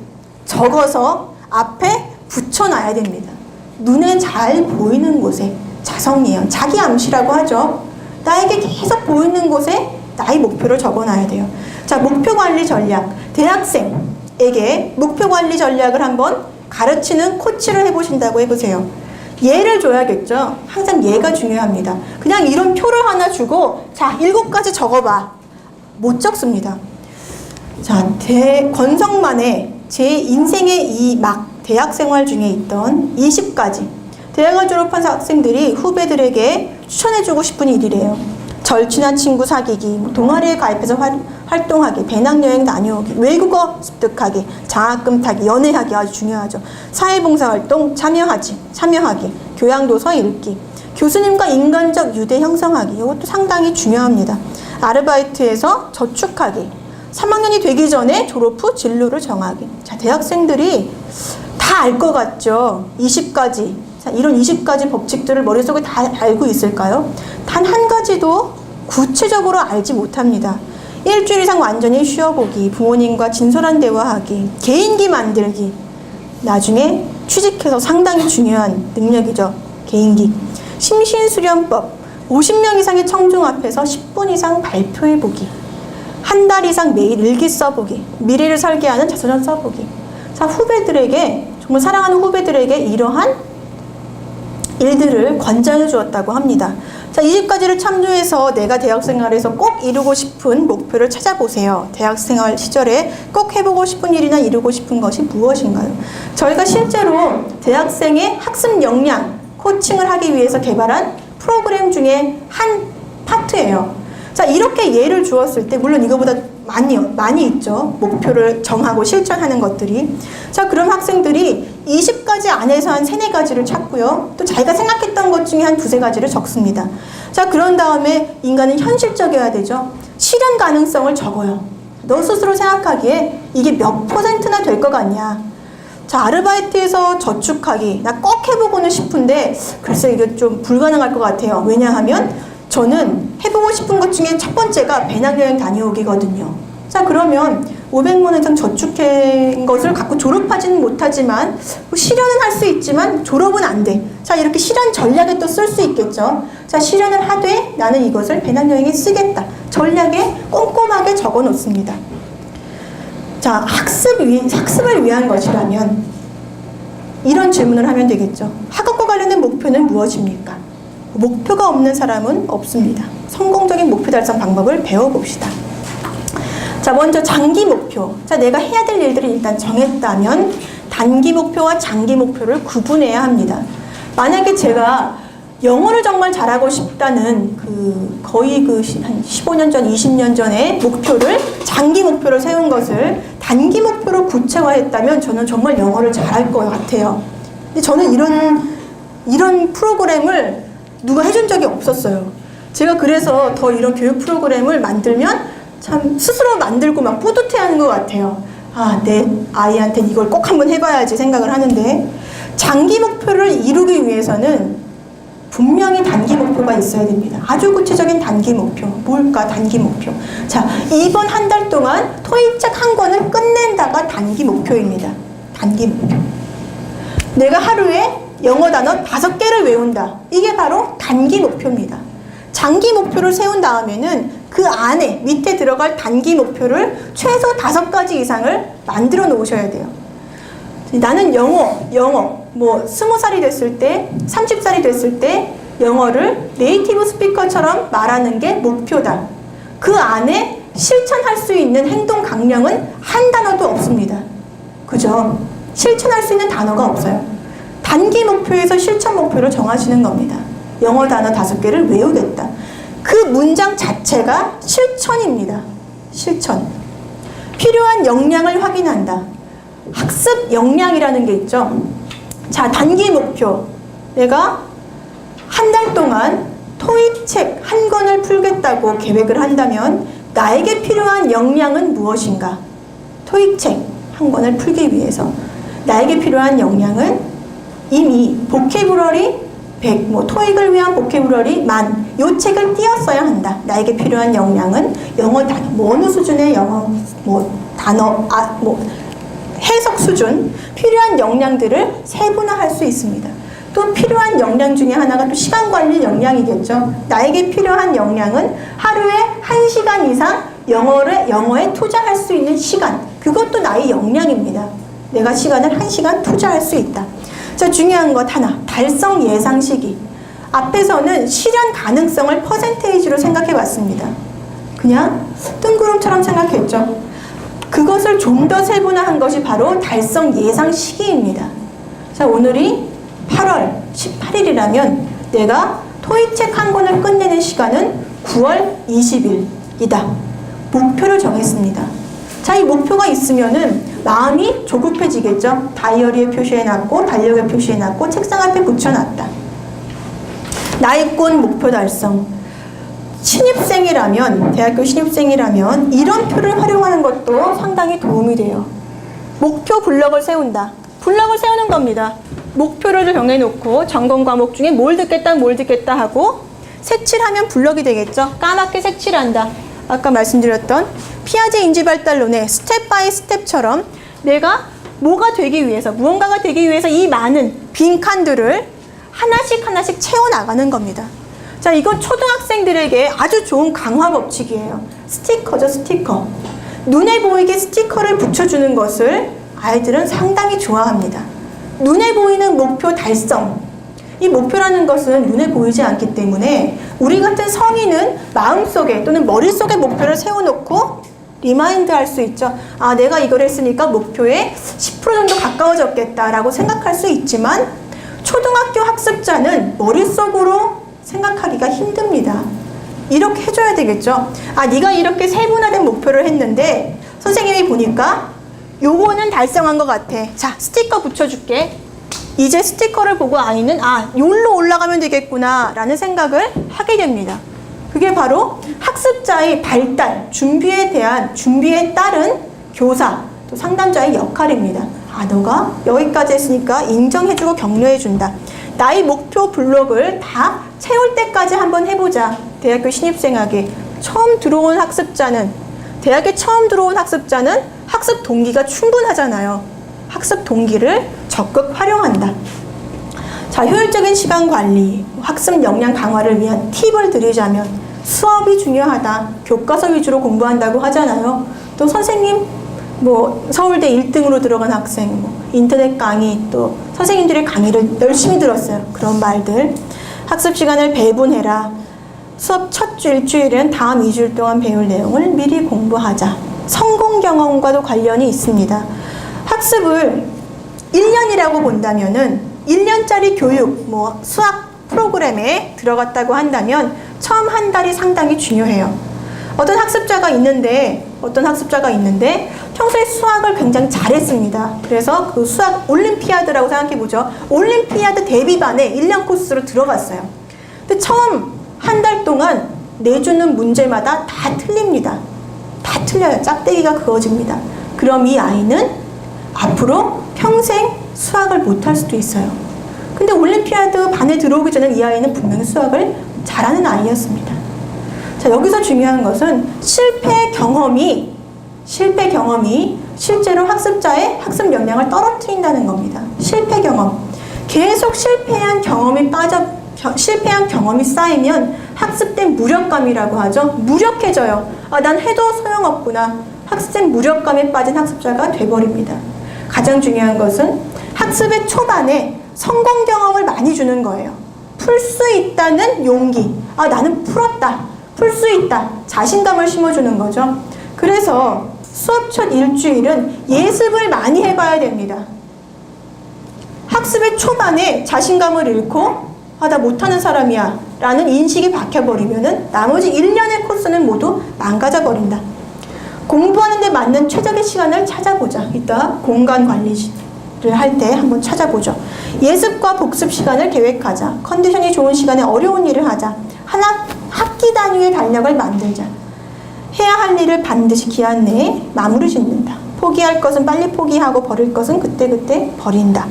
적어서 앞에 붙여놔야 됩니다. 눈에 잘 보이는 곳에 자성예언, 자기 암시라고 하죠. 나에게 계속 보이는 곳에 나의 목표를 적어놔야 돼요. 자, 목표 관리 전략. 대학생에게 목표 관리 전략을 한번 가르치는 코치를 해보신다고 해보세요. 예를 줘야겠죠. 항상 예가 중요합니다. 그냥 이런 표를 하나 주고 자, 7가지 적어봐. 못 적습니다. 자, 권성만의 제 인생의 이 대학 생활 중에 있던 20가지 대학을 졸업한 학생들이 후배들에게 추천해주고 싶은 일이래요. 절친한 친구 사귀기, 동아리에 가입해서 활동하기, 배낭여행 다녀오기, 외국어 습득하기, 장학금 타기, 연애하기 아주 중요하죠. 사회봉사활동 참여하기, 교양도서 읽기, 교수님과 인간적 유대 형성하기, 이것도 상당히 중요합니다. 아르바이트에서 저축하기, 3학년이 되기 전에 졸업 후 진로를 정하기. 자, 대학생들이 다 알 것 같죠? 20가지. 자, 이런 20가지 법칙들을 머릿속에 다 알고 있을까요? 단 한 가지도 구체적으로 알지 못합니다. 일주일 이상 완전히 쉬어보기, 부모님과 진솔한 대화하기, 개인기 만들기. 나중에 취직해서 상당히 중요한 능력이죠. 개인기. 심신수련법. 50명 이상의 청중 앞에서 10분 이상 발표해보기. 한 달 이상 매일 일기 써보기. 미래를 설계하는 자서전 써보기. 자, 후배들에게, 정말 사랑하는 후배들에게 이러한 일들을 권장해 주었다고 합니다. 자, 20가지를 참조해서 내가 대학생활에서 꼭 이루고 싶은 목표를 찾아보세요. 대학생활 시절에 꼭 해보고 싶은 일이나 이루고 싶은 것이 무엇인가요? 저희가 실제로 대학생의 학습 역량 코칭을 하기 위해서 개발한 프로그램 중에 한 파트예요. 자, 이렇게 예를 주었을 때 물론 이거보다 많이 있죠. 목표를 정하고 실천하는 것들이. 자, 그럼 학생들이 20가지 안에서 한 3, 4가지를 찾고요. 또 자기가 생각했던 것 중에 한 2, 3가지를 적습니다. 자, 그런 다음에 인간은 현실적이어야 되죠. 실현 가능성을 적어요. 너 스스로 생각하기에 이게 몇 %나 될 것 같냐. 자, 아르바이트에서 저축하기. 나 꼭 해보고는 싶은데 글쎄 이게 좀 불가능할 것 같아요. 왜냐하면 저는 해보고 싶은 것 중에 첫 번째가 배낭여행 다녀오기거든요. 자, 그러면 500만 원 이상 저축한 것을 갖고 졸업하지는 못하지만 실현은 할 수 있지만 졸업은 안 돼. 자, 이렇게 실현 전략에 또 쓸 수 있겠죠. 자, 실현을 하되 나는 이것을 배낭여행에 쓰겠다. 전략에 꼼꼼하게 적어 놓습니다. 자, 학습을 위한 것이라면 이런 질문을 하면 되겠죠. 학업과 관련된 목표는 무엇입니까? 목표가 없는 사람은 없습니다. 성공적인 목표 달성 방법을 배워봅시다. 자, 먼저 장기 목표. 자, 내가 해야 될 일들을 일단 정했다면 단기 목표와 장기 목표를 구분해야 합니다. 만약에 제가 영어를 정말 잘하고 싶다는 거의 한 15년 전, 20년 전에 장기 목표를 세운 것을 단기 목표로 구체화했다면 저는 정말 영어를 잘할 것 같아요. 근데 저는 이런 프로그램을 누가 해준 적이 없었어요. 제가 그래서 더 이런 교육 프로그램을 만들면 참 스스로 만들고 막 뿌듯해하는 것 같아요. 아, 내 아이한테 이걸 꼭 한번 해봐야지 생각을 하는데, 장기 목표를 이루기 위해서는 분명히 단기 목표가 있어야 됩니다. 아주 구체적인 단기 목표. 뭘까, 단기 목표. 자, 이번 한 달 동안 토익 책 한 권을 끝낸다가 단기 목표입니다. 단기 목표. 내가 하루에 영어 단어 5개를 외운다. 이게 바로 단기 목표입니다. 장기 목표를 세운 다음에는 그 안에 밑에 들어갈 단기 목표를 최소 5가지 이상을 만들어 놓으셔야 돼요. 나는 영어 뭐 20살이 됐을 때, 30살이 됐을 때 영어를 네이티브 스피커처럼 말하는 게 목표다. 그 안에 실천할 수 있는 행동 강령은 한 단어도 없습니다. 그죠? 실천할 수 있는 단어가 없어요. 단기 목표에서 실천 목표를 정하시는 겁니다. 영어 단어 5개를 외우겠다. 그 문장 자체가 실천입니다. 실천. 필요한 역량을 확인한다. 학습 역량이라는 게 있죠. 자, 단기 목표. 내가 한 달 동안 토익 책 한 권을 풀겠다고 계획을 한다면 나에게 필요한 역량은 무엇인가? 토익 책 한 권을 풀기 위해서 나에게 필요한 역량은 이미 보케브러리 100, 토익을 위한 보케브러리 10,000, 요 책을 띄었어야 한다. 나에게 필요한 역량은 영어 단어, 어느 수준의 영어, 단어, 해석 수준, 필요한 역량들을 세분화할 수 있습니다. 또 필요한 역량 중에 하나가 또 시간 관리 역량이겠죠. 나에게 필요한 역량은 하루에 1시간 이상 영어에 투자할 수 있는 시간. 그것도 나의 역량입니다. 내가 시간을 1시간 투자할 수 있다. 자, 중요한 것 하나. 달성 예상 시기. 앞에서는 실현 가능성을 퍼센테이지로 생각해 봤습니다. 그냥 뜬구름처럼 생각했죠. 그것을 좀 더 세분화한 것이 바로 달성 예상 시기입니다. 자, 오늘이 8월 18일이라면 내가 토익 책 한 권을 끝내는 시간은 9월 20일이다. 목표를 정했습니다. 자, 이 목표가 있으면은 마음이 조급해지겠죠. 다이어리에 표시해놨고, 달력에 표시해놨고, 책상 앞에 붙여놨다. 나의 목표 달성. 신입생이라면, 대학교 신입생이라면 이런 표를 활용하는 것도 상당히 도움이 돼요. 목표 블럭을 세운다. 블럭을 세우는 겁니다. 목표를 정해놓고 전공 과목 중에 뭘 듣겠다 하고 색칠하면 블럭이 되겠죠. 까맣게 색칠한다. 아까 말씀드렸던 피아제 인지발달론의 스텝 바이 스텝처럼 내가 뭐가 되기 위해서, 무언가가 되기 위해서 이 많은 빈칸들을 하나씩 채워나가는 겁니다. 자, 이건 초등학생들에게 아주 좋은 강화 법칙이에요. 스티커죠, 스티커. 눈에 보이게 스티커를 붙여주는 것을 아이들은 상당히 좋아합니다. 눈에 보이는 목표 달성. 이 목표라는 것은 눈에 보이지 않기 때문에 우리 같은 성인은 마음속에 또는 머릿속에 목표를 세워놓고 리마인드 할 수 있죠. 아, 내가 이걸 했으니까 목표에 10% 정도 가까워졌겠다라고 생각할 수 있지만 초등학교 학습자는 머릿속으로 생각하기가 힘듭니다. 이렇게 해줘야 되겠죠. 아, 네가 이렇게 세분화된 목표를 했는데 선생님이 보니까 요거는 달성한 것 같아. 자, 스티커 붙여줄게. 이제 스티커를 보고 아이는 여기로 올라가면 되겠구나 라는 생각을 하게 됩니다. 그게 바로 학습자의 발달, 준비에 따른 교사, 또 상담자의 역할입니다. 아, 너가 여기까지 했으니까 인정해주고 격려해준다. 나의 목표 블록을 다 채울 때까지 한번 해보자. 대학교 신입생에게 대학에 처음 들어온 학습자는 학습 동기가 충분하잖아요. 학습 동기를 적극 활용한다. 자, 효율적인 시간 관리, 학습 역량 강화를 위한 팁을 드리자면 수업이 중요하다. 교과서 위주로 공부한다고 하잖아요. 또 선생님, 서울대 1등으로 들어간 학생, 인터넷 강의, 또 선생님들의 강의를 열심히 들었어요. 그런 말들. 학습 시간을 배분해라. 수업 첫 일주일은 다음 2주일 동안 배울 내용을 미리 공부하자. 성공 경험과도 관련이 있습니다. 학습을 1년이라고 본다면은 1년짜리 교육, 수학 프로그램에 들어갔다고 한다면 처음 한 달이 상당히 중요해요. 어떤 학습자가 있는데 평소에 수학을 굉장히 잘했습니다. 그래서 그 수학 올림피아드라고 생각해보죠. 올림피아드 대비반에 1년 코스로 들어갔어요. 근데 처음 한 달 동안 내주는 문제마다 다 틀립니다. 다 틀려요. 짝대기가 그어집니다. 그럼 이 아이는 앞으로 평생 수학을 못할 수도 있어요. 근데 올림피아드 반에 들어오기 전에 이 아이는 분명히 수학을 잘하는 아이였습니다. 자, 여기서 중요한 것은 실패 경험이 실제로 학습자의 학습 역량을 떨어뜨린다는 겁니다. 실패 경험. 계속 실패한 경험이 쌓이면 학습된 무력감이라고 하죠. 무력해져요. 아, 난 해도 소용없구나. 학습된 무력감에 빠진 학습자가 돼버립니다. 가장 중요한 것은 학습의 초반에 성공 경험을 많이 주는 거예요. 풀 수 있다는 용기. 아, 나는 풀었다. 풀 수 있다. 자신감을 심어주는 거죠. 그래서 수업 첫 일주일은 예습을 많이 해봐야 됩니다. 학습의 초반에 자신감을 잃고 아, 나 못하는 사람이야 라는 인식이 박혀버리면은 나머지 1년의 코스는 모두 망가져버린다. 공부하는 데 맞는 최적의 시간을 찾아보자. 이따 공간 관리를 할 때 한번 찾아보죠. 예습과 복습 시간을 계획하자. 컨디션이 좋은 시간에 어려운 일을 하자. 학기 단위의 달력을 만들자. 해야 할 일을 반드시 기한 내에 마무리 짓는다. 포기할 것은 빨리 포기하고 버릴 것은 그때그때 버린다.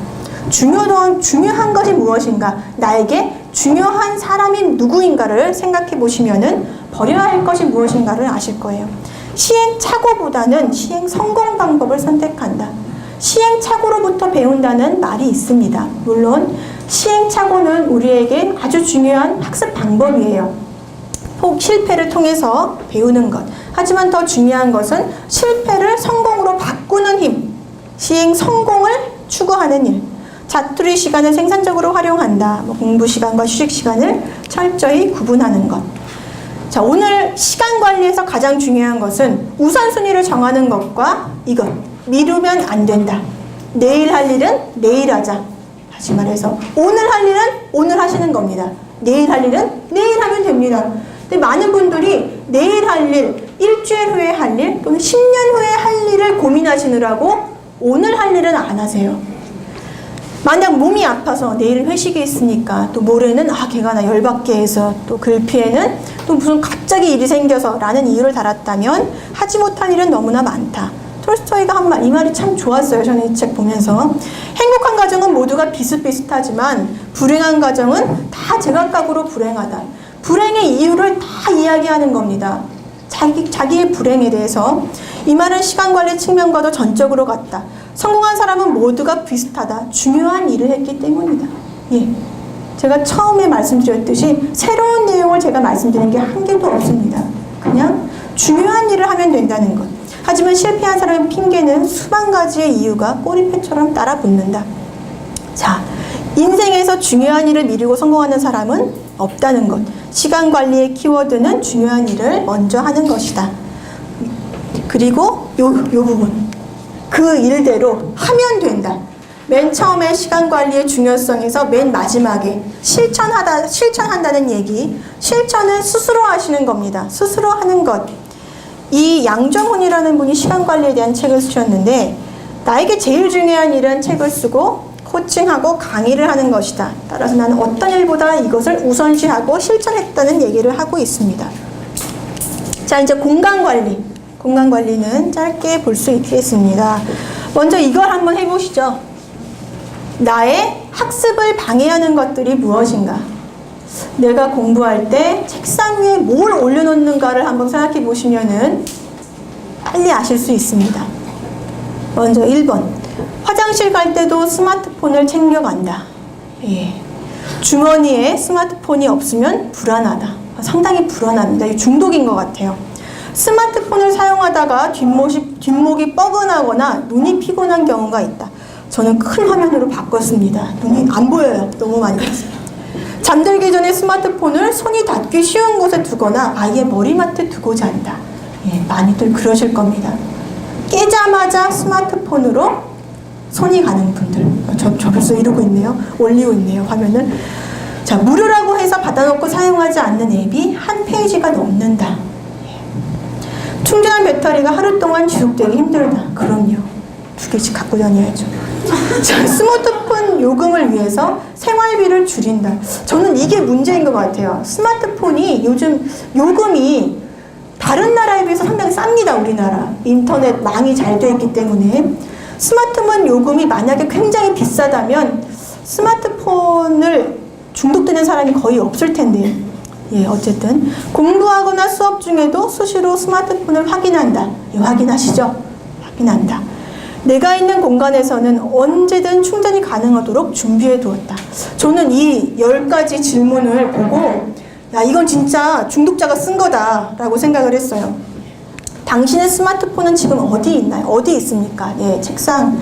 중요한 것이 무엇인가, 나에게 중요한 사람이 누구인가를 생각해 보시면은 버려야 할 것이 무엇인가를 아실 거예요. 시행착오보다는 시행성공 방법을 선택한다. 시행착오로부터 배운다는 말이 있습니다. 물론 시행착오는 우리에게 아주 중요한 학습 방법이에요. 실패를 통해서 배우는 것. 하지만 더 중요한 것은 실패를 성공으로 바꾸는 힘, 시행성공을 추구하는 일. 자투리 시간을 생산적으로 활용한다. 공부 시간과 휴식 시간을 철저히 구분하는 것. 자, 오늘 시간 관리에서 가장 중요한 것은 우선순위를 정하는 것과 이것. 미루면 안 된다. 내일 할 일은 내일 하자. 다시 말해서 오늘 할 일은 오늘 하시는 겁니다. 내일 할 일은 내일 하면 됩니다. 근데 많은 분들이 내일 할 일, 일주일 후에 할 일, 또는 10년 후에 할 일을 고민하시느라고 오늘 할 일은 안 하세요. 만약 몸이 아파서 내일 회식이 있으니까 또 모레는 걔가 나 열받게 해서 또 글피에는 또 무슨 갑자기 일이 생겨서 라는 이유를 달았다면 하지 못할 일은 너무나 많다. 톨스토이가 한 말, 이 말이 참 좋았어요. 저는 이 책 보면서. 행복한 가정은 모두가 비슷비슷하지만 불행한 가정은 다 제각각으로 불행하다. 불행의 이유를 다 이야기하는 겁니다. 자기의 불행에 대해서. 이 말은 시간관리 측면과도 전적으로 같다. 성공한 사람은 모두가 비슷하다. 중요한 일을 했기 때문이다. 예. 제가 처음에 말씀드렸듯이 새로운 내용을 제가 말씀드리는 게 한 개도 없습니다. 그냥 중요한 일을 하면 된다는 것. 하지만 실패한 사람의 핑계는 수만 가지의 이유가 꼬리표처럼 따라 붙는다. 자, 인생에서 중요한 일을 미루고 성공하는 사람은 없다는 것. 시간 관리의 키워드는 중요한 일을 먼저 하는 것이다. 그리고 요 부분. 그 일대로 하면 된다. 맨 처음에 시간 관리의 중요성에서 맨 마지막에 실천한다는 얘기. 실천은 스스로 하시는 겁니다. 스스로 하는 것. 이 양정훈이라는 분이 시간 관리에 대한 책을 쓰셨는데, 나에게 제일 중요한 일은 책을 쓰고 코칭하고 강의를 하는 것이다. 따라서 나는 어떤 일보다 이것을 우선시하고 실천했다는 얘기를 하고 있습니다. 자, 이제 공간 관리. 공간 관리는 짧게 볼 수 있겠습니다. 먼저 이걸 한번 해보시죠. 나의 학습을 방해하는 것들이 무엇인가? 내가 공부할 때 책상 위에 뭘 올려놓는가를 한번 생각해 보시면은 빨리 아실 수 있습니다. 먼저 1번. 화장실 갈 때도 스마트폰을 챙겨간다. 예. 주머니에 스마트폰이 없으면 불안하다. 상당히 불안합니다. 이 중독인 것 같아요. 스마트폰을 사용하다가 뒷목이 뻐근하거나 눈이 피곤한 경우가 있다. 저는 큰 화면으로 바꿨습니다. 눈이 안 보여요. 너무 많이 봤어요. 잠들기 전에 스마트폰을 손이 닿기 쉬운 곳에 두거나 아예 머리맡에 두고 잔다. 예, 많이들 그러실 겁니다. 깨자마자 스마트폰으로 손이 가는 분들. 저 벌써 이러고 있네요. 올리고 있네요, 화면을. 자, 무료라고 해서 받아놓고 사용하지 않는 앱이 한 페이지가 넘는다. 충전한 배터리가 하루 동안 지속되기 힘들다. 그럼요. 2개씩 갖고 다녀야죠. 자, 스마트폰 요금을 위해서 생활비를 줄인다. 저는 이게 문제인 것 같아요. 스마트폰이 요즘 요금이 다른 나라에 비해서 상당히 쌉니다. 우리나라. 인터넷 망이 잘 돼 있기 때문에. 스마트폰 요금이 만약에 굉장히 비싸다면 스마트폰을 중독되는 사람이 거의 없을 텐데요. 예, 어쨌든 공부하거나 수업 중에도 수시로 스마트폰을 확인한다. 예, 확인하시죠? 확인한다. 내가 있는 공간에서는 언제든 충전이 가능하도록 준비해 두었다. 저는 이 10가지 질문을 보고 야, 이건 진짜 중독자가 쓴 거다라고 생각을 했어요. 당신의 스마트폰은 지금 어디 있나요? 어디 있습니까? 예, 책상에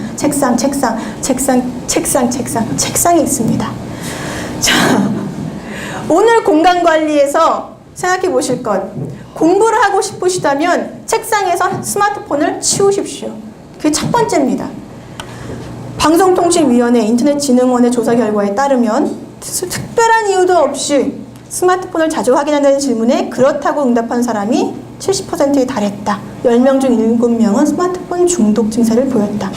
있습니다. 자, 오늘 공간 관리에서 생각해 보실 것. 공부를 하고 싶으시다면 책상에서 스마트폰을 치우십시오. 그게 첫 번째입니다. 방송통신위원회 인터넷진흥원의 조사 결과에 따르면 특별한 이유도 없이 스마트폰을 자주 확인한다는 질문에 그렇다고 응답한 사람이 70%에 달했다. 10명 중 7명은 스마트폰 중독 증세를 보였다.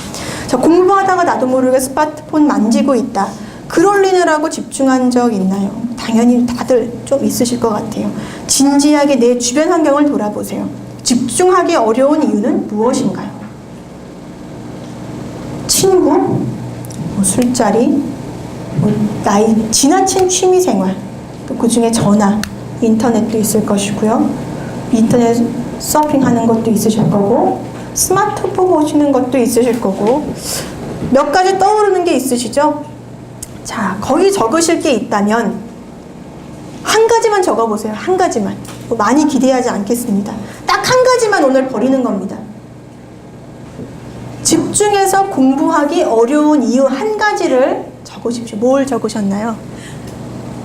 자, 공부하다가 나도 모르게 스마트폰 만지고 있다. 글 올리느라고 집중한 적 있나요? 당연히 다들 좀 있으실 것 같아요. 진지하게 내 주변 환경을 돌아보세요. 집중하기 어려운 이유는 무엇인가요? 친구, 술자리, 나이, 지나친 취미생활, 또 그 중에 전화, 인터넷도 있을 것이고요. 인터넷 서핑하는 것도 있으실 거고, 스마트폰 보시는 것도 있으실 거고, 몇 가지 떠오르는 게 있으시죠? 자, 거기 적으실 게 있다면 한 가지만 적어보세요. 한 가지만. 뭐 많이 기대하지 않겠습니다. 딱 한 가지만 오늘 버리는 겁니다. 집중해서 공부하기 어려운 이유 한 가지를 적으십시오. 뭘 적으셨나요?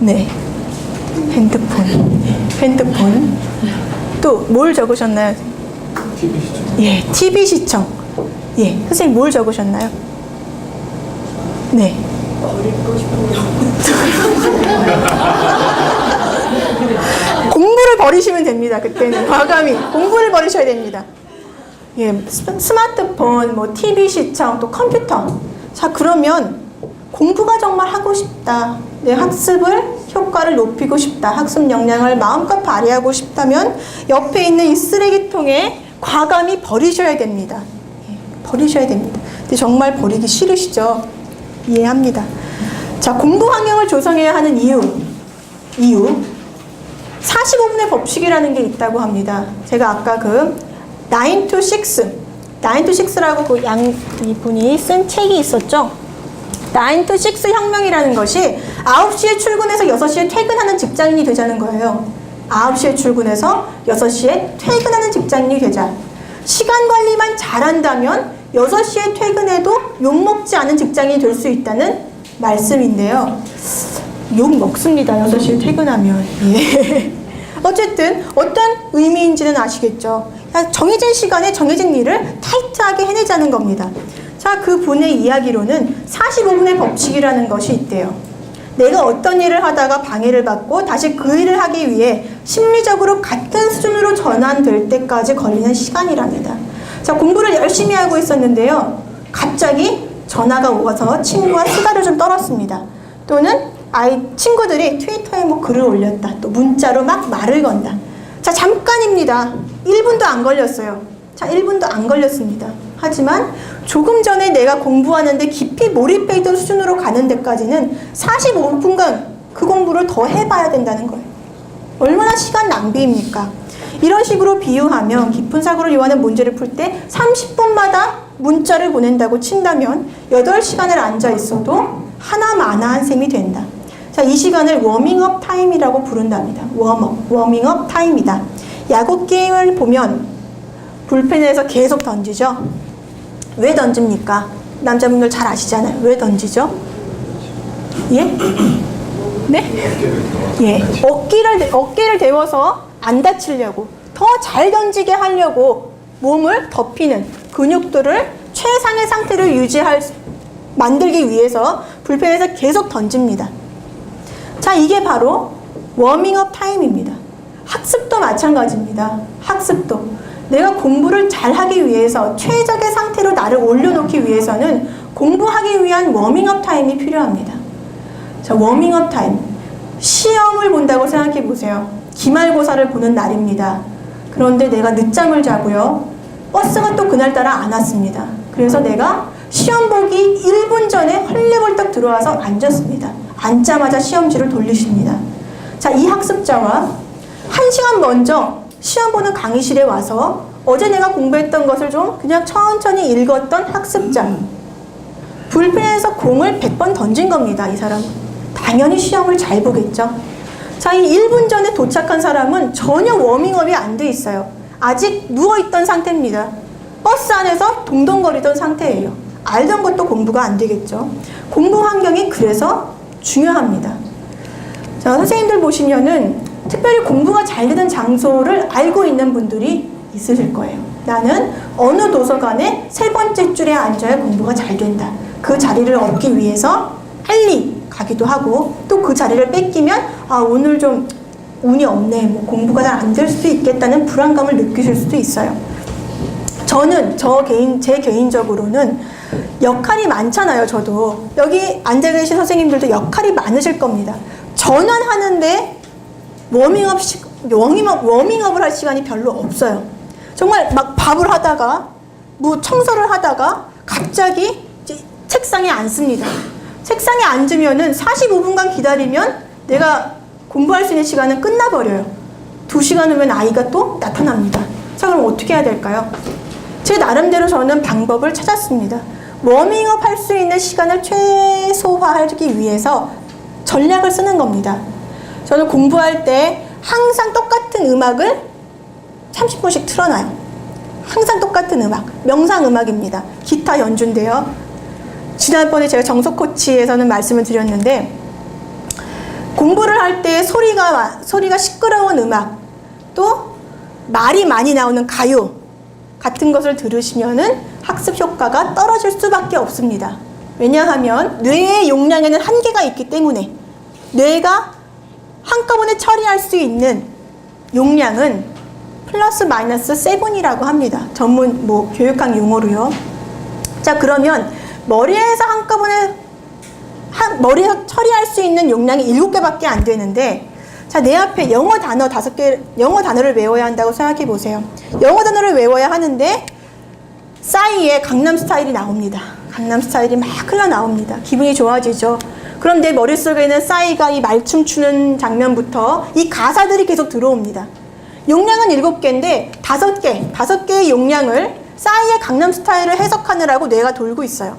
네. 핸드폰. 또 뭘 적으셨나요? TV 시청. 예, TV 시청. 예, 선생님 뭘 적으셨나요? 네. 버리고 싶은 게 공부를 버리시면 됩니다. 그때는 과감히 공부를 버리셔야 됩니다. 예, 스마트폰, 뭐 TV 시청, 또 컴퓨터. 자, 그러면 공부가 정말 하고 싶다. 내 학습을 효과를 높이고 싶다. 학습 역량을 마음껏 발휘하고 싶다면 옆에 있는 이 쓰레기통에 과감히 버리셔야 됩니다. 예, 버리셔야 됩니다. 근데 정말 버리기 싫으시죠? 이해합니다. 자, 공부 환경을 조성해야 하는 이유 45분의 법칙이라는 게 있다고 합니다. 제가 아까 그 9 to 6라고 그 이분이 쓴 책이 있었죠. 9 to 6 혁명이라는 것이 9시에 출근해서 6시에 퇴근하는 직장인이 되자는 거예요. 9시에 출근해서 6시에 퇴근하는 직장인이 되자. 시간 관리만 잘한다면 6시에 퇴근해도 욕먹지 않은 직장인이 될 수 있다는 말씀인데요. 욕 먹습니다. 6시에 퇴근하면. 예. 어쨌든 어떤 의미인지는 아시겠죠. 정해진 시간에 정해진 일을 타이트하게 해내자는 겁니다. 자, 그 분의 이야기로는 45분의 법칙이라는 것이 있대요. 내가 어떤 일을 하다가 방해를 받고 다시 그 일을 하기 위해 심리적으로 같은 수준으로 전환될 때까지 걸리는 시간이랍니다. 자, 공부를 열심히 하고 있었는데요. 갑자기 전화가 와서 친구와 수다를 좀 떨었습니다. 또는 친구들이 트위터에 뭐 글을 올렸다. 또 문자로 막 말을 건다. 자, 잠깐입니다. 1분도 안 걸렸어요. 자, 1분도 안 걸렸습니다. 하지만 조금 전에 내가 공부하는데 깊이 몰입해 있던 수준으로 가는 데까지는 45분간 그 공부를 더 해봐야 된다는 거예요. 얼마나 시간 낭비입니까? 이런 식으로 비유하면 깊은 사고를 요하는 문제를 풀 때 30분마다 문자를 보낸다고 친다면 8시간을 앉아 있어도 하나마나한 셈이 된다. 자, 이 시간을 워밍업 타임이라고 부른답니다. 워밍업 타임이다. 야구 게임을 보면 불펜에서 계속 던지죠. 왜 던집니까? 남자분들 잘 아시잖아요. 왜 던지죠? 예? 네? 예. 어깨를 데워서 안 다치려고, 더 잘 던지게 하려고 몸을 덮이는 근육들을 최상의 상태를 만들기 위해서 불펜에서 계속 던집니다. 자, 이게 바로 워밍업 타임입니다. 학습도 마찬가지입니다. 학습도. 내가 공부를 잘하기 위해서 최적의 상태로 나를 올려놓기 위해서는 공부하기 위한 워밍업 타임이 필요합니다. 자, 워밍업 타임. 시험을 본다고 생각해 보세요. 기말고사를 보는 날입니다. 그런데 내가 늦잠을 자고요. 버스가 또 그날따라 안 왔습니다. 그래서 내가 시험 보기 1분 전에 헐레벌떡 들어와서 앉았습니다. 앉자마자 시험지를 돌리십니다. 자, 이 학습자와 1시간 먼저 시험 보는 강의실에 와서 어제 내가 공부했던 것을 좀 그냥 천천히 읽었던 학습자. 불펜에서 공을 100번 던진 겁니다. 이 사람은. 당연히 시험을 잘 보겠죠. 자, 이 1분 전에 도착한 사람은 전혀 워밍업이 안 돼 있어요. 아직 누워있던 상태입니다. 버스 안에서 동동거리던 상태예요. 알던 것도 공부가 안 되겠죠. 공부 환경이 그래서 중요합니다. 자, 선생님들 보시면은 특별히 공부가 잘 되는 장소를 알고 있는 분들이 있으실 거예요. 나는 어느 도서관의 3번째 줄에 앉아야 공부가 잘 된다. 그 자리를 얻기 위해서 빨리 가기도 하고, 또 그 자리를 뺏기면 아, 오늘 좀 운이 없네, 뭐 공부가 잘 안 될 수도 있겠다는 불안감을 느끼실 수도 있어요. 저는 제 개인적으로는 역할이 많잖아요. 저도 여기 앉아 계신 선생님들도 역할이 많으실 겁니다. 전환하는데 워밍업을 할 시간이 별로 없어요. 정말 막 밥을 하다가 뭐 청소를 하다가 갑자기 책상에 앉습니다. 책상에 앉으면은 45분간 기다리면 내가 공부할 수 있는 시간은 끝나버려요. 2시간 후면 아이가 또 나타납니다. 자, 그럼 어떻게 해야 될까요? 제 나름대로 저는 방법을 찾았습니다. 워밍업 할 수 있는 시간을 최소화하기 위해서 전략을 쓰는 겁니다. 저는 공부할 때 항상 똑같은 음악을 30분씩 틀어놔요. 항상 똑같은 음악, 명상 음악입니다. 기타 연주인데요. 지난번에 제가 정석 코치에서는 말씀을 드렸는데, 공부를 할 때 소리가 시끄러운 음악, 또 말이 많이 나오는 가요 같은 것을 들으시면은 학습 효과가 떨어질 수밖에 없습니다. 왜냐하면 뇌의 용량에는 한계가 있기 때문에, 뇌가 한꺼번에 처리할 수 있는 용량은 플러스 마이너스 7이라고 합니다. 전문 교육학 용어로요. 자, 그러면 머리에서 처리할 수 있는 용량이 7개밖에 안 되는데, 자, 내 앞에 영어 단어 5개, 영어 단어를 외워야 한다고 생각해 보세요. 영어 단어를 외워야 하는데 싸이에 강남 스타일이 나옵니다. 강남 스타일이 막 흘러나옵니다. 기분이 좋아지죠. 그럼 내 머릿속에는 싸이가 이 말춤 추는 장면부터 이 가사들이 계속 들어옵니다. 용량은 7개인데 5개의 용량을 싸이의 강남 스타일을 해석하느라고 뇌가 돌고 있어요.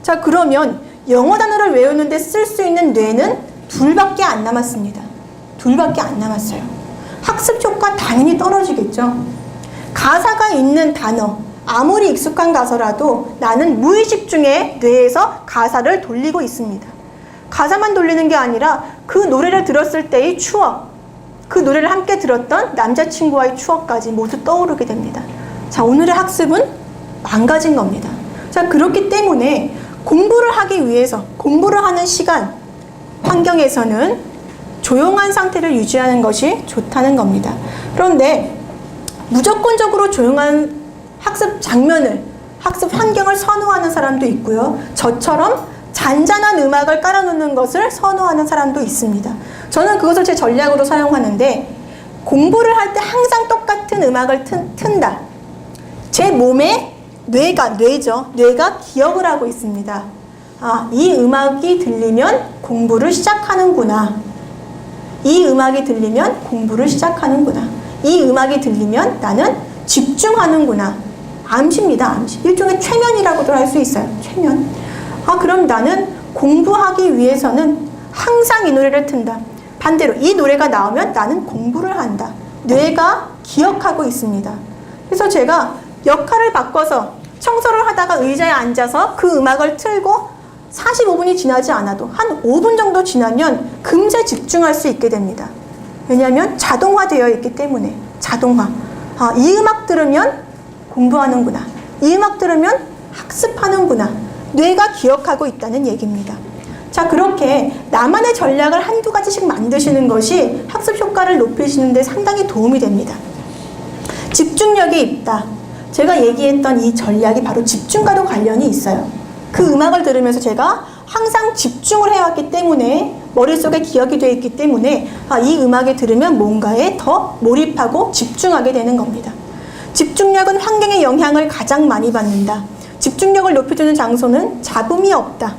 자, 그러면 영어 단어를 외우는데 쓸 수 있는 뇌는 2밖에 안 남았습니다. 2밖에 안 남았어요. 학습 효과 당연히 떨어지겠죠. 가사가 있는 단어, 아무리 익숙한 가사라도 나는 무의식 중에 뇌에서 가사를 돌리고 있습니다. 가사만 돌리는 게 아니라 그 노래를 들었을 때의 추억, 그 노래를 함께 들었던 남자친구와의 추억까지 모두 떠오르게 됩니다. 자, 오늘의 학습은 망가진 겁니다. 자, 그렇기 때문에 공부를 하기 위해서, 공부를 하는 시간, 환경에서는 조용한 상태를 유지하는 것이 좋다는 겁니다. 그런데 무조건적으로 조용한 학습 장면을, 학습 환경을 선호하는 사람도 있고요. 저처럼 잔잔한 음악을 깔아놓는 것을 선호하는 사람도 있습니다. 저는 그것을 제 전략으로 사용하는데, 공부를 할 때 항상 똑같은 음악을 튼다. 제 몸에 뇌가 기억을 하고 있습니다. 아, 이 음악이 들리면 공부를 시작하는구나. 이 음악이 들리면 공부를 시작하는구나. 이 음악이 들리면 나는 집중하는구나. 암시입니다, 암시. 일종의 최면이라고도 할 수 있어요. 최면. 아, 그럼 나는 공부하기 위해서는 항상 이 노래를 튼다. 반대로 이 노래가 나오면 나는 공부를 한다. 뇌가 기억하고 있습니다. 그래서 제가 역할을 바꿔서 청소를 하다가 의자에 앉아서 그 음악을 틀고 45분이 지나지 않아도 한 5분 정도 지나면 금세 집중할 수 있게 됩니다. 왜냐하면 자동화되어 있기 때문에. 자동화. 아, 이 음악 들으면 공부하는구나. 이 음악 들으면 학습하는구나. 뇌가 기억하고 있다는 얘기입니다. 자, 그렇게 나만의 전략을 한두 가지씩 만드시는 것이 학습 효과를 높이시는 데 상당히 도움이 됩니다. 집중력이 있다. 제가 얘기했던 이 전략이 바로 집중과도 관련이 있어요. 그 음악을 들으면서 제가 항상 집중을 해왔기 때문에 머릿속에 기억이 되어 있기 때문에 이 음악을 들으면 뭔가에 더 몰입하고 집중하게 되는 겁니다. 집중력은 환경의 영향을 가장 많이 받는다. 집중력을 높여주는 장소는 잡음이 없다.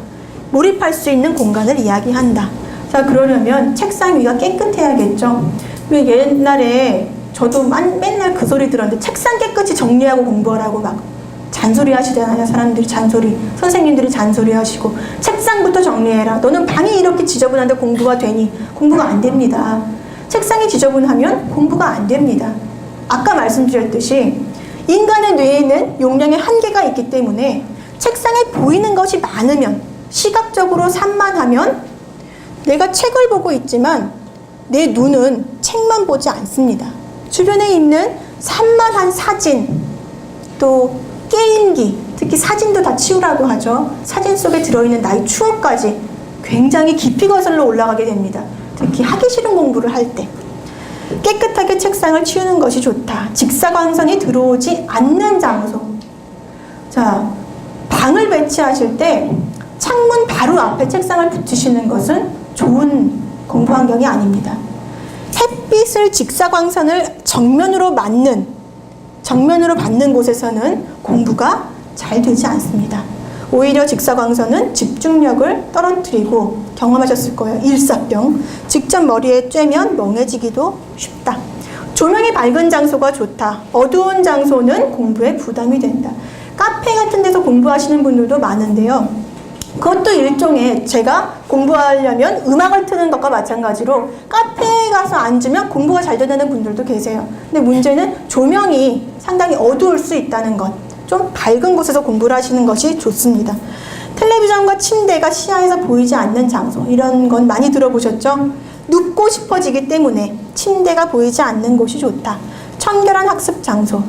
몰입할 수 있는 공간을 이야기한다. 자, 그러려면 책상 위가 깨끗해야겠죠. 옛날에 저도 맨날 그 소리 들었는데 책상 깨끗이 정리하고 공부하라고 막 잔소리 하시잖아요. 사람들이 잔소리, 선생님들이 잔소리 하시고 책상부터 정리해라. 너는 방이 이렇게 지저분한데 공부가 되니? 공부가 안 됩니다. 책상이 지저분하면 공부가 안 됩니다. 아까 말씀드렸듯이 인간의 뇌에는 용량의 한계가 있기 때문에 책상에 보이는 것이 많으면, 시각적으로 산만하면 내가 책을 보고 있지만 내 눈은 책만 보지 않습니다. 주변에 있는 산만한 사진, 또 게임기, 특히 사진도 다 치우라고 하죠. 사진 속에 들어있는 나의 추억까지 굉장히 깊이 거슬러 올라가게 됩니다. 특히 하기 싫은 공부를 할 때. 깨끗하게 책상을 치우는 것이 좋다. 직사광선이 들어오지 않는 장소. 자, 방을 배치하실 때 창문 바로 앞에 책상을 붙이시는 것은 좋은 공부 환경이 아닙니다. 햇빛을 직사광선을 정면으로 받는 곳에서는 공부가 잘 되지 않습니다. 오히려 직사광선은 집중력을 떨어뜨리고, 경험하셨을 거예요. 일사병. 직접 머리에 쬐면 멍해지기도 쉽다. 조명이 밝은 장소가 좋다. 어두운 장소는 공부에 부담이 된다. 카페 같은 데서 공부하시는 분들도 많은데요. 그것도 일종의, 제가 공부하려면 음악을 트는 것과 마찬가지로 카페에 가서 앉으면 공부가 잘 되는 분들도 계세요. 근데 문제는 조명이 상당히 어두울 수 있다는 것. 좀 밝은 곳에서 공부를 하시는 것이 좋습니다. 텔레비전과 침대가 시야에서 보이지 않는 장소, 이런 건 많이 들어보셨죠? 눕고 싶어지기 때문에 침대가 보이지 않는 곳이 좋다. 청결한 학습 장소.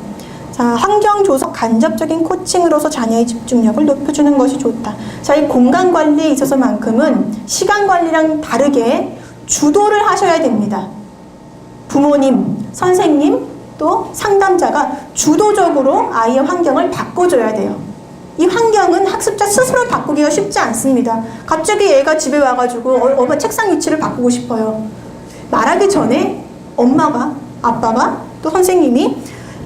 자, 환경 조성, 간접적인 코칭으로서 자녀의 집중력을 높여주는 것이 좋다. 자, 이 공간 관리에 있어서만큼은 시간 관리랑 다르게 주도를 하셔야 됩니다. 부모님, 선생님, 또 상담자가 주도적으로 아이의 환경을 바꿔줘야 돼요. 이 환경은 학습자 스스로 바꾸기가 쉽지 않습니다. 갑자기 애가 집에 와가지고 엄마 책상 위치를 바꾸고 싶어요. 말하기 전에 엄마가, 아빠가, 또 선생님이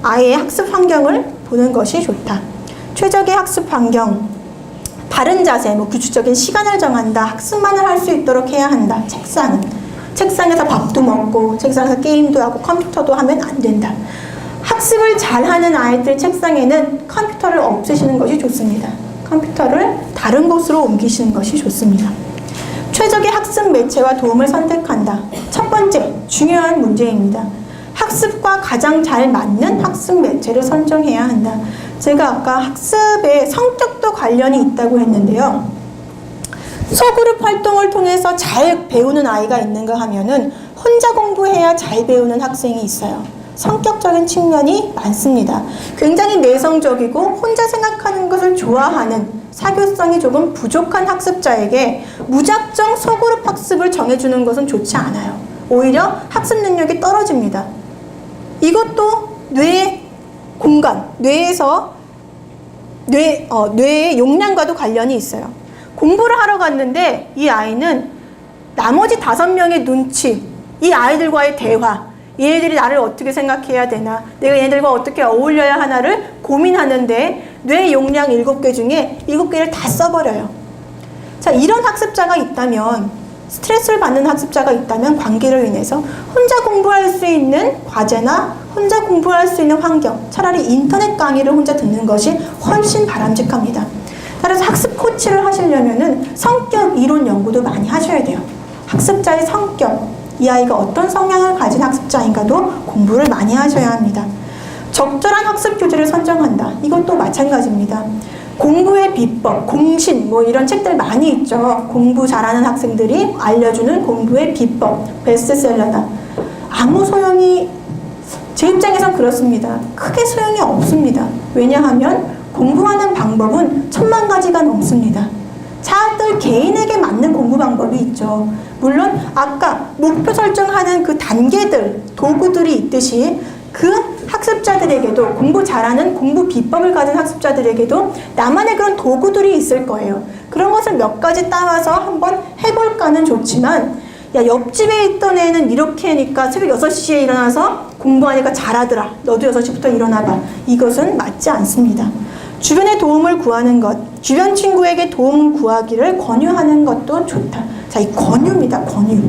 아이의 학습 환경을 보는 것이 좋다. 최적의 학습 환경, 바른 자세, 규칙적인 시간을 정한다. 학습만을 할 수 있도록 해야 한다. 책상에서 밥도 먹고 책상에서 게임도 하고 컴퓨터도 하면 안 된다. 학습을 잘하는 아이들 책상에는 컴퓨터를 없애시는 것이 좋습니다. 컴퓨터를 다른 곳으로 옮기시는 것이 좋습니다. 최적의 학습 매체와 도움을 선택한다. 첫 번째, 중요한 문제입니다. 학습과 가장 잘 맞는 학습 매체를 선정해야 한다. 제가 아까 학습의 성격도 관련이 있다고 했는데요. 소그룹 활동을 통해서 잘 배우는 아이가 있는가 하면은 혼자 공부해야 잘 배우는 학생이 있어요. 성격적인 측면이 많습니다. 굉장히 내성적이고 혼자 생각하는 것을 좋아하는, 사교성이 조금 부족한 학습자에게 무작정 소그룹 학습을 정해주는 것은 좋지 않아요. 오히려 학습 능력이 떨어집니다. 이것도 뇌의 공간, 뇌의 용량과도 관련이 있어요. 공부를 하러 갔는데 이 아이는 나머지 5명의 눈치, 이 아이들과의 대화, 얘네들이 나를 어떻게 생각해야 되나, 내가 얘네들과 어떻게 어울려야 하나를 고민하는데 뇌 용량 7개 중에 7개를 다 써버려요. 자, 이런 학습자가 있다면, 스트레스를 받는 학습자가 있다면 관계로 인해서 혼자 공부할 수 있는 과제나 혼자 공부할 수 있는 환경, 차라리 인터넷 강의를 혼자 듣는 것이 훨씬 바람직합니다. 따라서 학습 코치를 하시려면은 성격 이론 연구도 많이 하셔야 돼요. 학습자의 성격, 이 아이가 어떤 성향을 가진 학습자인가도 공부를 많이 하셔야 합니다. 적절한 학습 교재를 선정한다. 이것도 마찬가지입니다. 공부의 비법, 공신, 이런 책들 많이 있죠. 공부 잘하는 학생들이 알려주는 공부의 비법, 베스트셀러다. 아무 소용이, 제 입장에선 그렇습니다. 크게 소용이 없습니다. 왜냐하면 공부하는 방법은 1000만 가지가 넘습니다. 자들 개인에게 맞는 공부 방법이 있죠. 물론 아까 목표 설정하는 그 단계들, 도구들이 있듯이 그 학습자들에게도 공부 잘하는 공부 비법을 가진 학습자들에게도 나만의 그런 도구들이 있을 거예요. 그런 것을 몇 가지 따와서 한번 해볼까는 좋지만 야, 옆집에 있던 애는 이렇게 하니까 새벽 6시에 일어나서 공부하니까 잘하더라. 너도 6시부터 일어나봐. 이것은 맞지 않습니다. 주변의 도움을 구하는 것, 주변 친구에게 도움을 구하기를 권유하는 것도 좋다. 자, 이 권유입니다. 권유.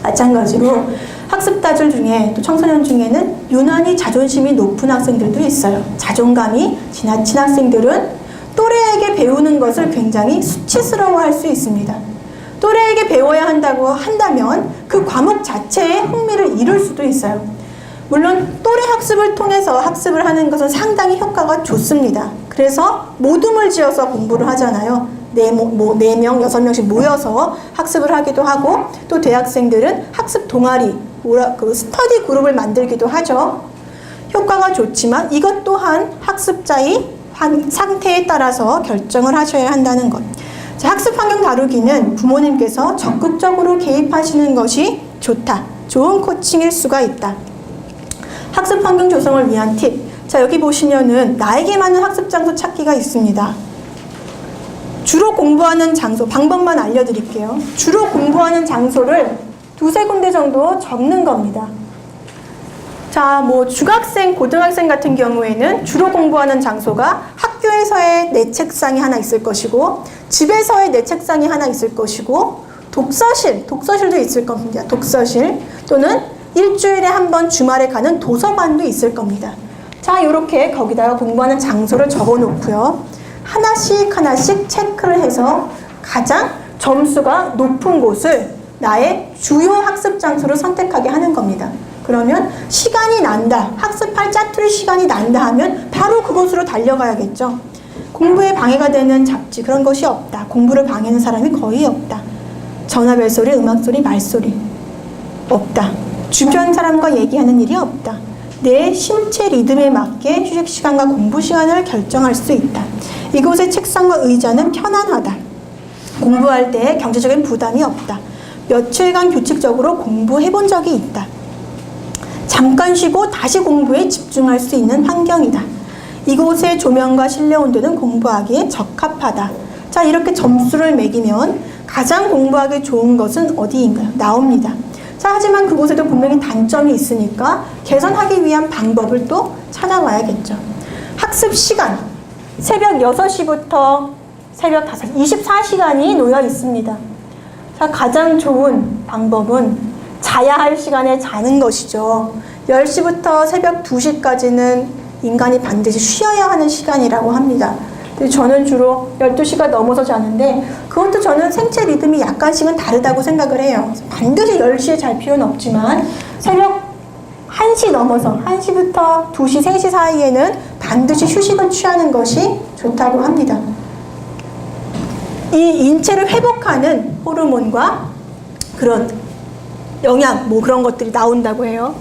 마찬가지로 학습자들 중에 또 청소년 중에는 유난히 자존심이 높은 학생들도 있어요. 자존감이 지나친 학생들은 또래에게 배우는 것을 굉장히 수치스러워할 수 있습니다. 또래에게 배워야 한다면 그 과목 자체에 흥미를 잃을 수도 있어요. 물론 또래 학습을 통해서 학습을 하는 것은 상당히 효과가 좋습니다. 그래서 모둠을 지어서 공부를 하잖아요. 4명, 6명씩 모여서 학습을 하기도 하고 또 대학생들은 학습 동아리, 스터디 그룹을 만들기도 하죠. 효과가 좋지만 이것 또한 학습자의 상태에 따라서 결정을 하셔야 한다는 것. 자, 학습 환경 다루기는 부모님께서 적극적으로 개입하시는 것이 좋다. 좋은 코칭일 수가 있다. 학습 환경 조성을 위한 팁. 자, 여기 보시면은 나에게 맞는 학습 장소 찾기가 있습니다. 주로 공부하는 장소, 방법만 알려드릴게요. 주로 공부하는 장소를 2-3 군데 정도 적는 겁니다. 자, 뭐 중학생, 고등학생 같은 경우에는 주로 공부하는 장소가 학교에서의 내 책상이 하나 있을 것이고 집에서의 내 책상이 하나 있을 것이고 독서실도 있을 겁니다. 독서실 또는 일주일에 한 번 주말에 가는 도서관도 있을 겁니다. 자, 이렇게 거기다가 공부하는 장소를 적어 놓고요. 하나씩 체크를 해서 가장 점수가 높은 곳을 나의 주요 학습 장소를 선택하게 하는 겁니다. 그러면 시간이 난다, 학습할 짜투리 시간이 난다 하면 바로 그곳으로 달려가야겠죠. 공부에 방해가 되는 잡지 그런 것이 없다. 공부를 방해하는 사람이 거의 없다. 전화 벨소리, 음악소리, 말소리 없다. 주변 사람과 얘기하는 일이 없다. 내 신체 리듬에 맞게 휴식 시간과 공부 시간을 결정할 수 있다. 이곳의 책상과 의자는 편안하다. 공부할 때 경제적인 부담이 없다. 며칠간 규칙적으로 공부해 본 적이 있다. 잠깐 쉬고 다시 공부에 집중할 수 있는 환경이다. 이곳의 조명과 실내 온도는 공부하기에 적합하다. 자, 이렇게 점수를 매기면 가장 공부하기 좋은 것은 어디인가요? 나옵니다. 자, 하지만 그곳에도 분명히 단점이 있으니까 개선하기 위한 방법을 또 찾아봐야겠죠. 학습 시간, 새벽 6시부터 새벽 5시, 24시간이 놓여 있습니다. 자, 가장 좋은 방법은 자야 할 시간에 자는 것이죠. 10시부터 새벽 2시까지는 인간이 반드시 쉬어야 하는 시간이라고 합니다. 저는 주로 12시가 넘어서 자는데 그것도 저는 생체 리듬이 약간씩은 다르다고 생각을 해요. 반드시 10시에 잘 필요는 없지만 새벽 1시 넘어서 1시부터 2시, 3시 사이에는 반드시 휴식을 취하는 것이 좋다고 합니다. 이 인체를 회복하는 호르몬과 그런 영양, 그런 것들이 나온다고 해요.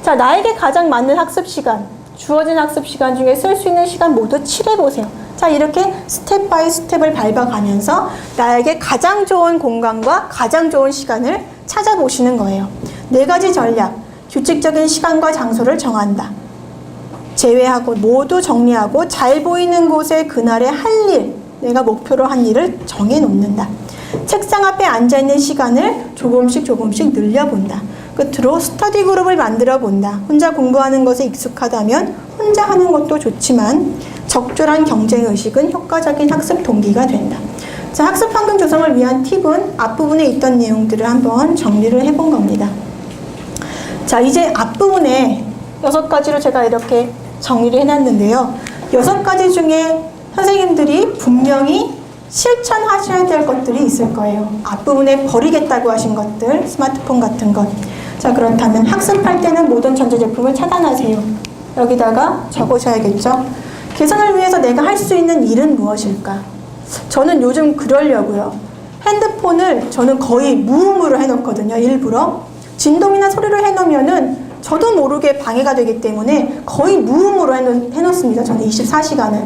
자, 나에게 가장 맞는 학습 시간, 주어진 학습 시간 중에 쓸 수 있는 시간 모두 칠해보세요. 자, 이렇게 스텝 바이 스텝을 밟아가면서 나에게 가장 좋은 공간과 가장 좋은 시간을 찾아보시는 거예요. 4가지 전략, 규칙적인 시간과 장소를 정한다. 제외하고 모두 정리하고 잘 보이는 곳에 그날의 할 일, 내가 목표로 한 일을 정해놓는다. 책상 앞에 앉아있는 시간을 조금씩 늘려본다. 끝으로 스터디 그룹을 만들어 본다. 혼자 공부하는 것에 익숙하다면 혼자 하는 것도 좋지만 적절한 경쟁의식은 효과적인 학습 동기가 된다. 자, 학습 환경 조성을 위한 팁은 앞부분에 있던 내용들을 한번 정리를 해본 겁니다. 자, 이제 앞부분에 6가지로 제가 이렇게 정리를 해놨는데요. 6가지 중에 선생님들이 분명히 실천하셔야 될 것들이 있을 거예요. 앞부분에 버리겠다고 하신 것들, 스마트폰 같은 것. 자, 그렇다면 학습할 때는 모든 전자제품을 차단하세요. 여기다가 적으셔야겠죠. 개선을 위해서 내가 할 수 있는 일은 무엇일까? 저는 요즘 그러려고요. 핸드폰을 저는 거의 무음으로 해놓거든요. 일부러. 진동이나 소리를 해놓으면은 저도 모르게 방해가 되기 때문에 거의 무음으로 해놓습니다. 저는 24시간을.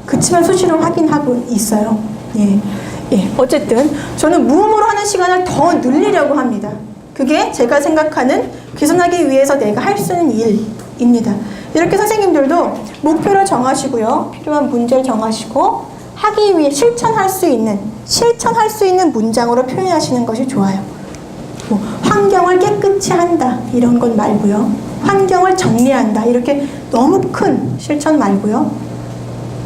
그치만 수시로 확인하고 있어요. 예. 어쨌든 저는 무음으로 하는 시간을 더 늘리려고 합니다. 그게 제가 생각하는 개선하기 위해서 내가 할 수 있는 일. 입니다. 이렇게 선생님들도 목표를 정하시고요. 필요한 문제를 정하시고 하기 위해 실천할 수 있는 문장으로 표현하시는 것이 좋아요. 뭐 환경을 깨끗이 한다 이런 건 말고요. 환경을 정리한다 이렇게 너무 큰 실천 말고요.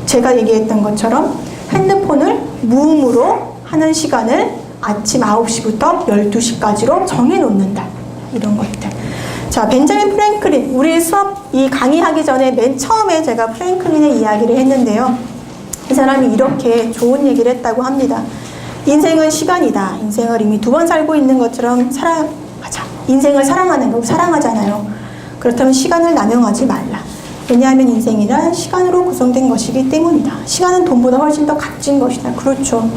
제가 얘기했던 것처럼 핸드폰을 무음으로 하는 시간을 아침 9시부터 12시까지로 정해놓는다. 이런 것들. 자, 벤자민 프랭클린. 우리 수업 이 강의하기 전에 맨 처음에 제가 프랭클린의 이야기를 했는데요. 이 사람이 이렇게 좋은 얘기를 했다고 합니다. 인생은 시간이다. 인생을 이미 2번 살고 있는 것처럼 살아가자. 인생을 사랑하는 거 사랑하잖아요. 그렇다면 시간을 남용하지 말라. 왜냐하면 인생이란 시간으로 구성된 것이기 때문이다. 시간은 돈보다 훨씬 더 값진 것이다. 그렇죠.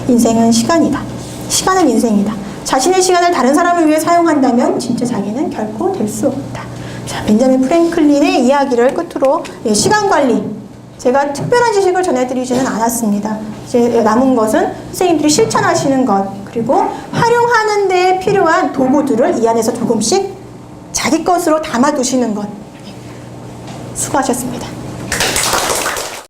인생은 시간이다. 시간은 인생이다. 자신의 시간을 다른 사람을 위해 사용한다면 진짜 자기는 결코 될 수 없다. 자, 벤자민 프랭클린의 이야기를 끝으로 시간 관리. 제가 특별한 지식을 전해드리지는 않았습니다. 이제 남은 것은 선생님들이 실천하시는 것, 그리고 활용하는 데 필요한 도구들을 이 안에서 조금씩 자기 것으로 담아두시는 것. 수고하셨습니다.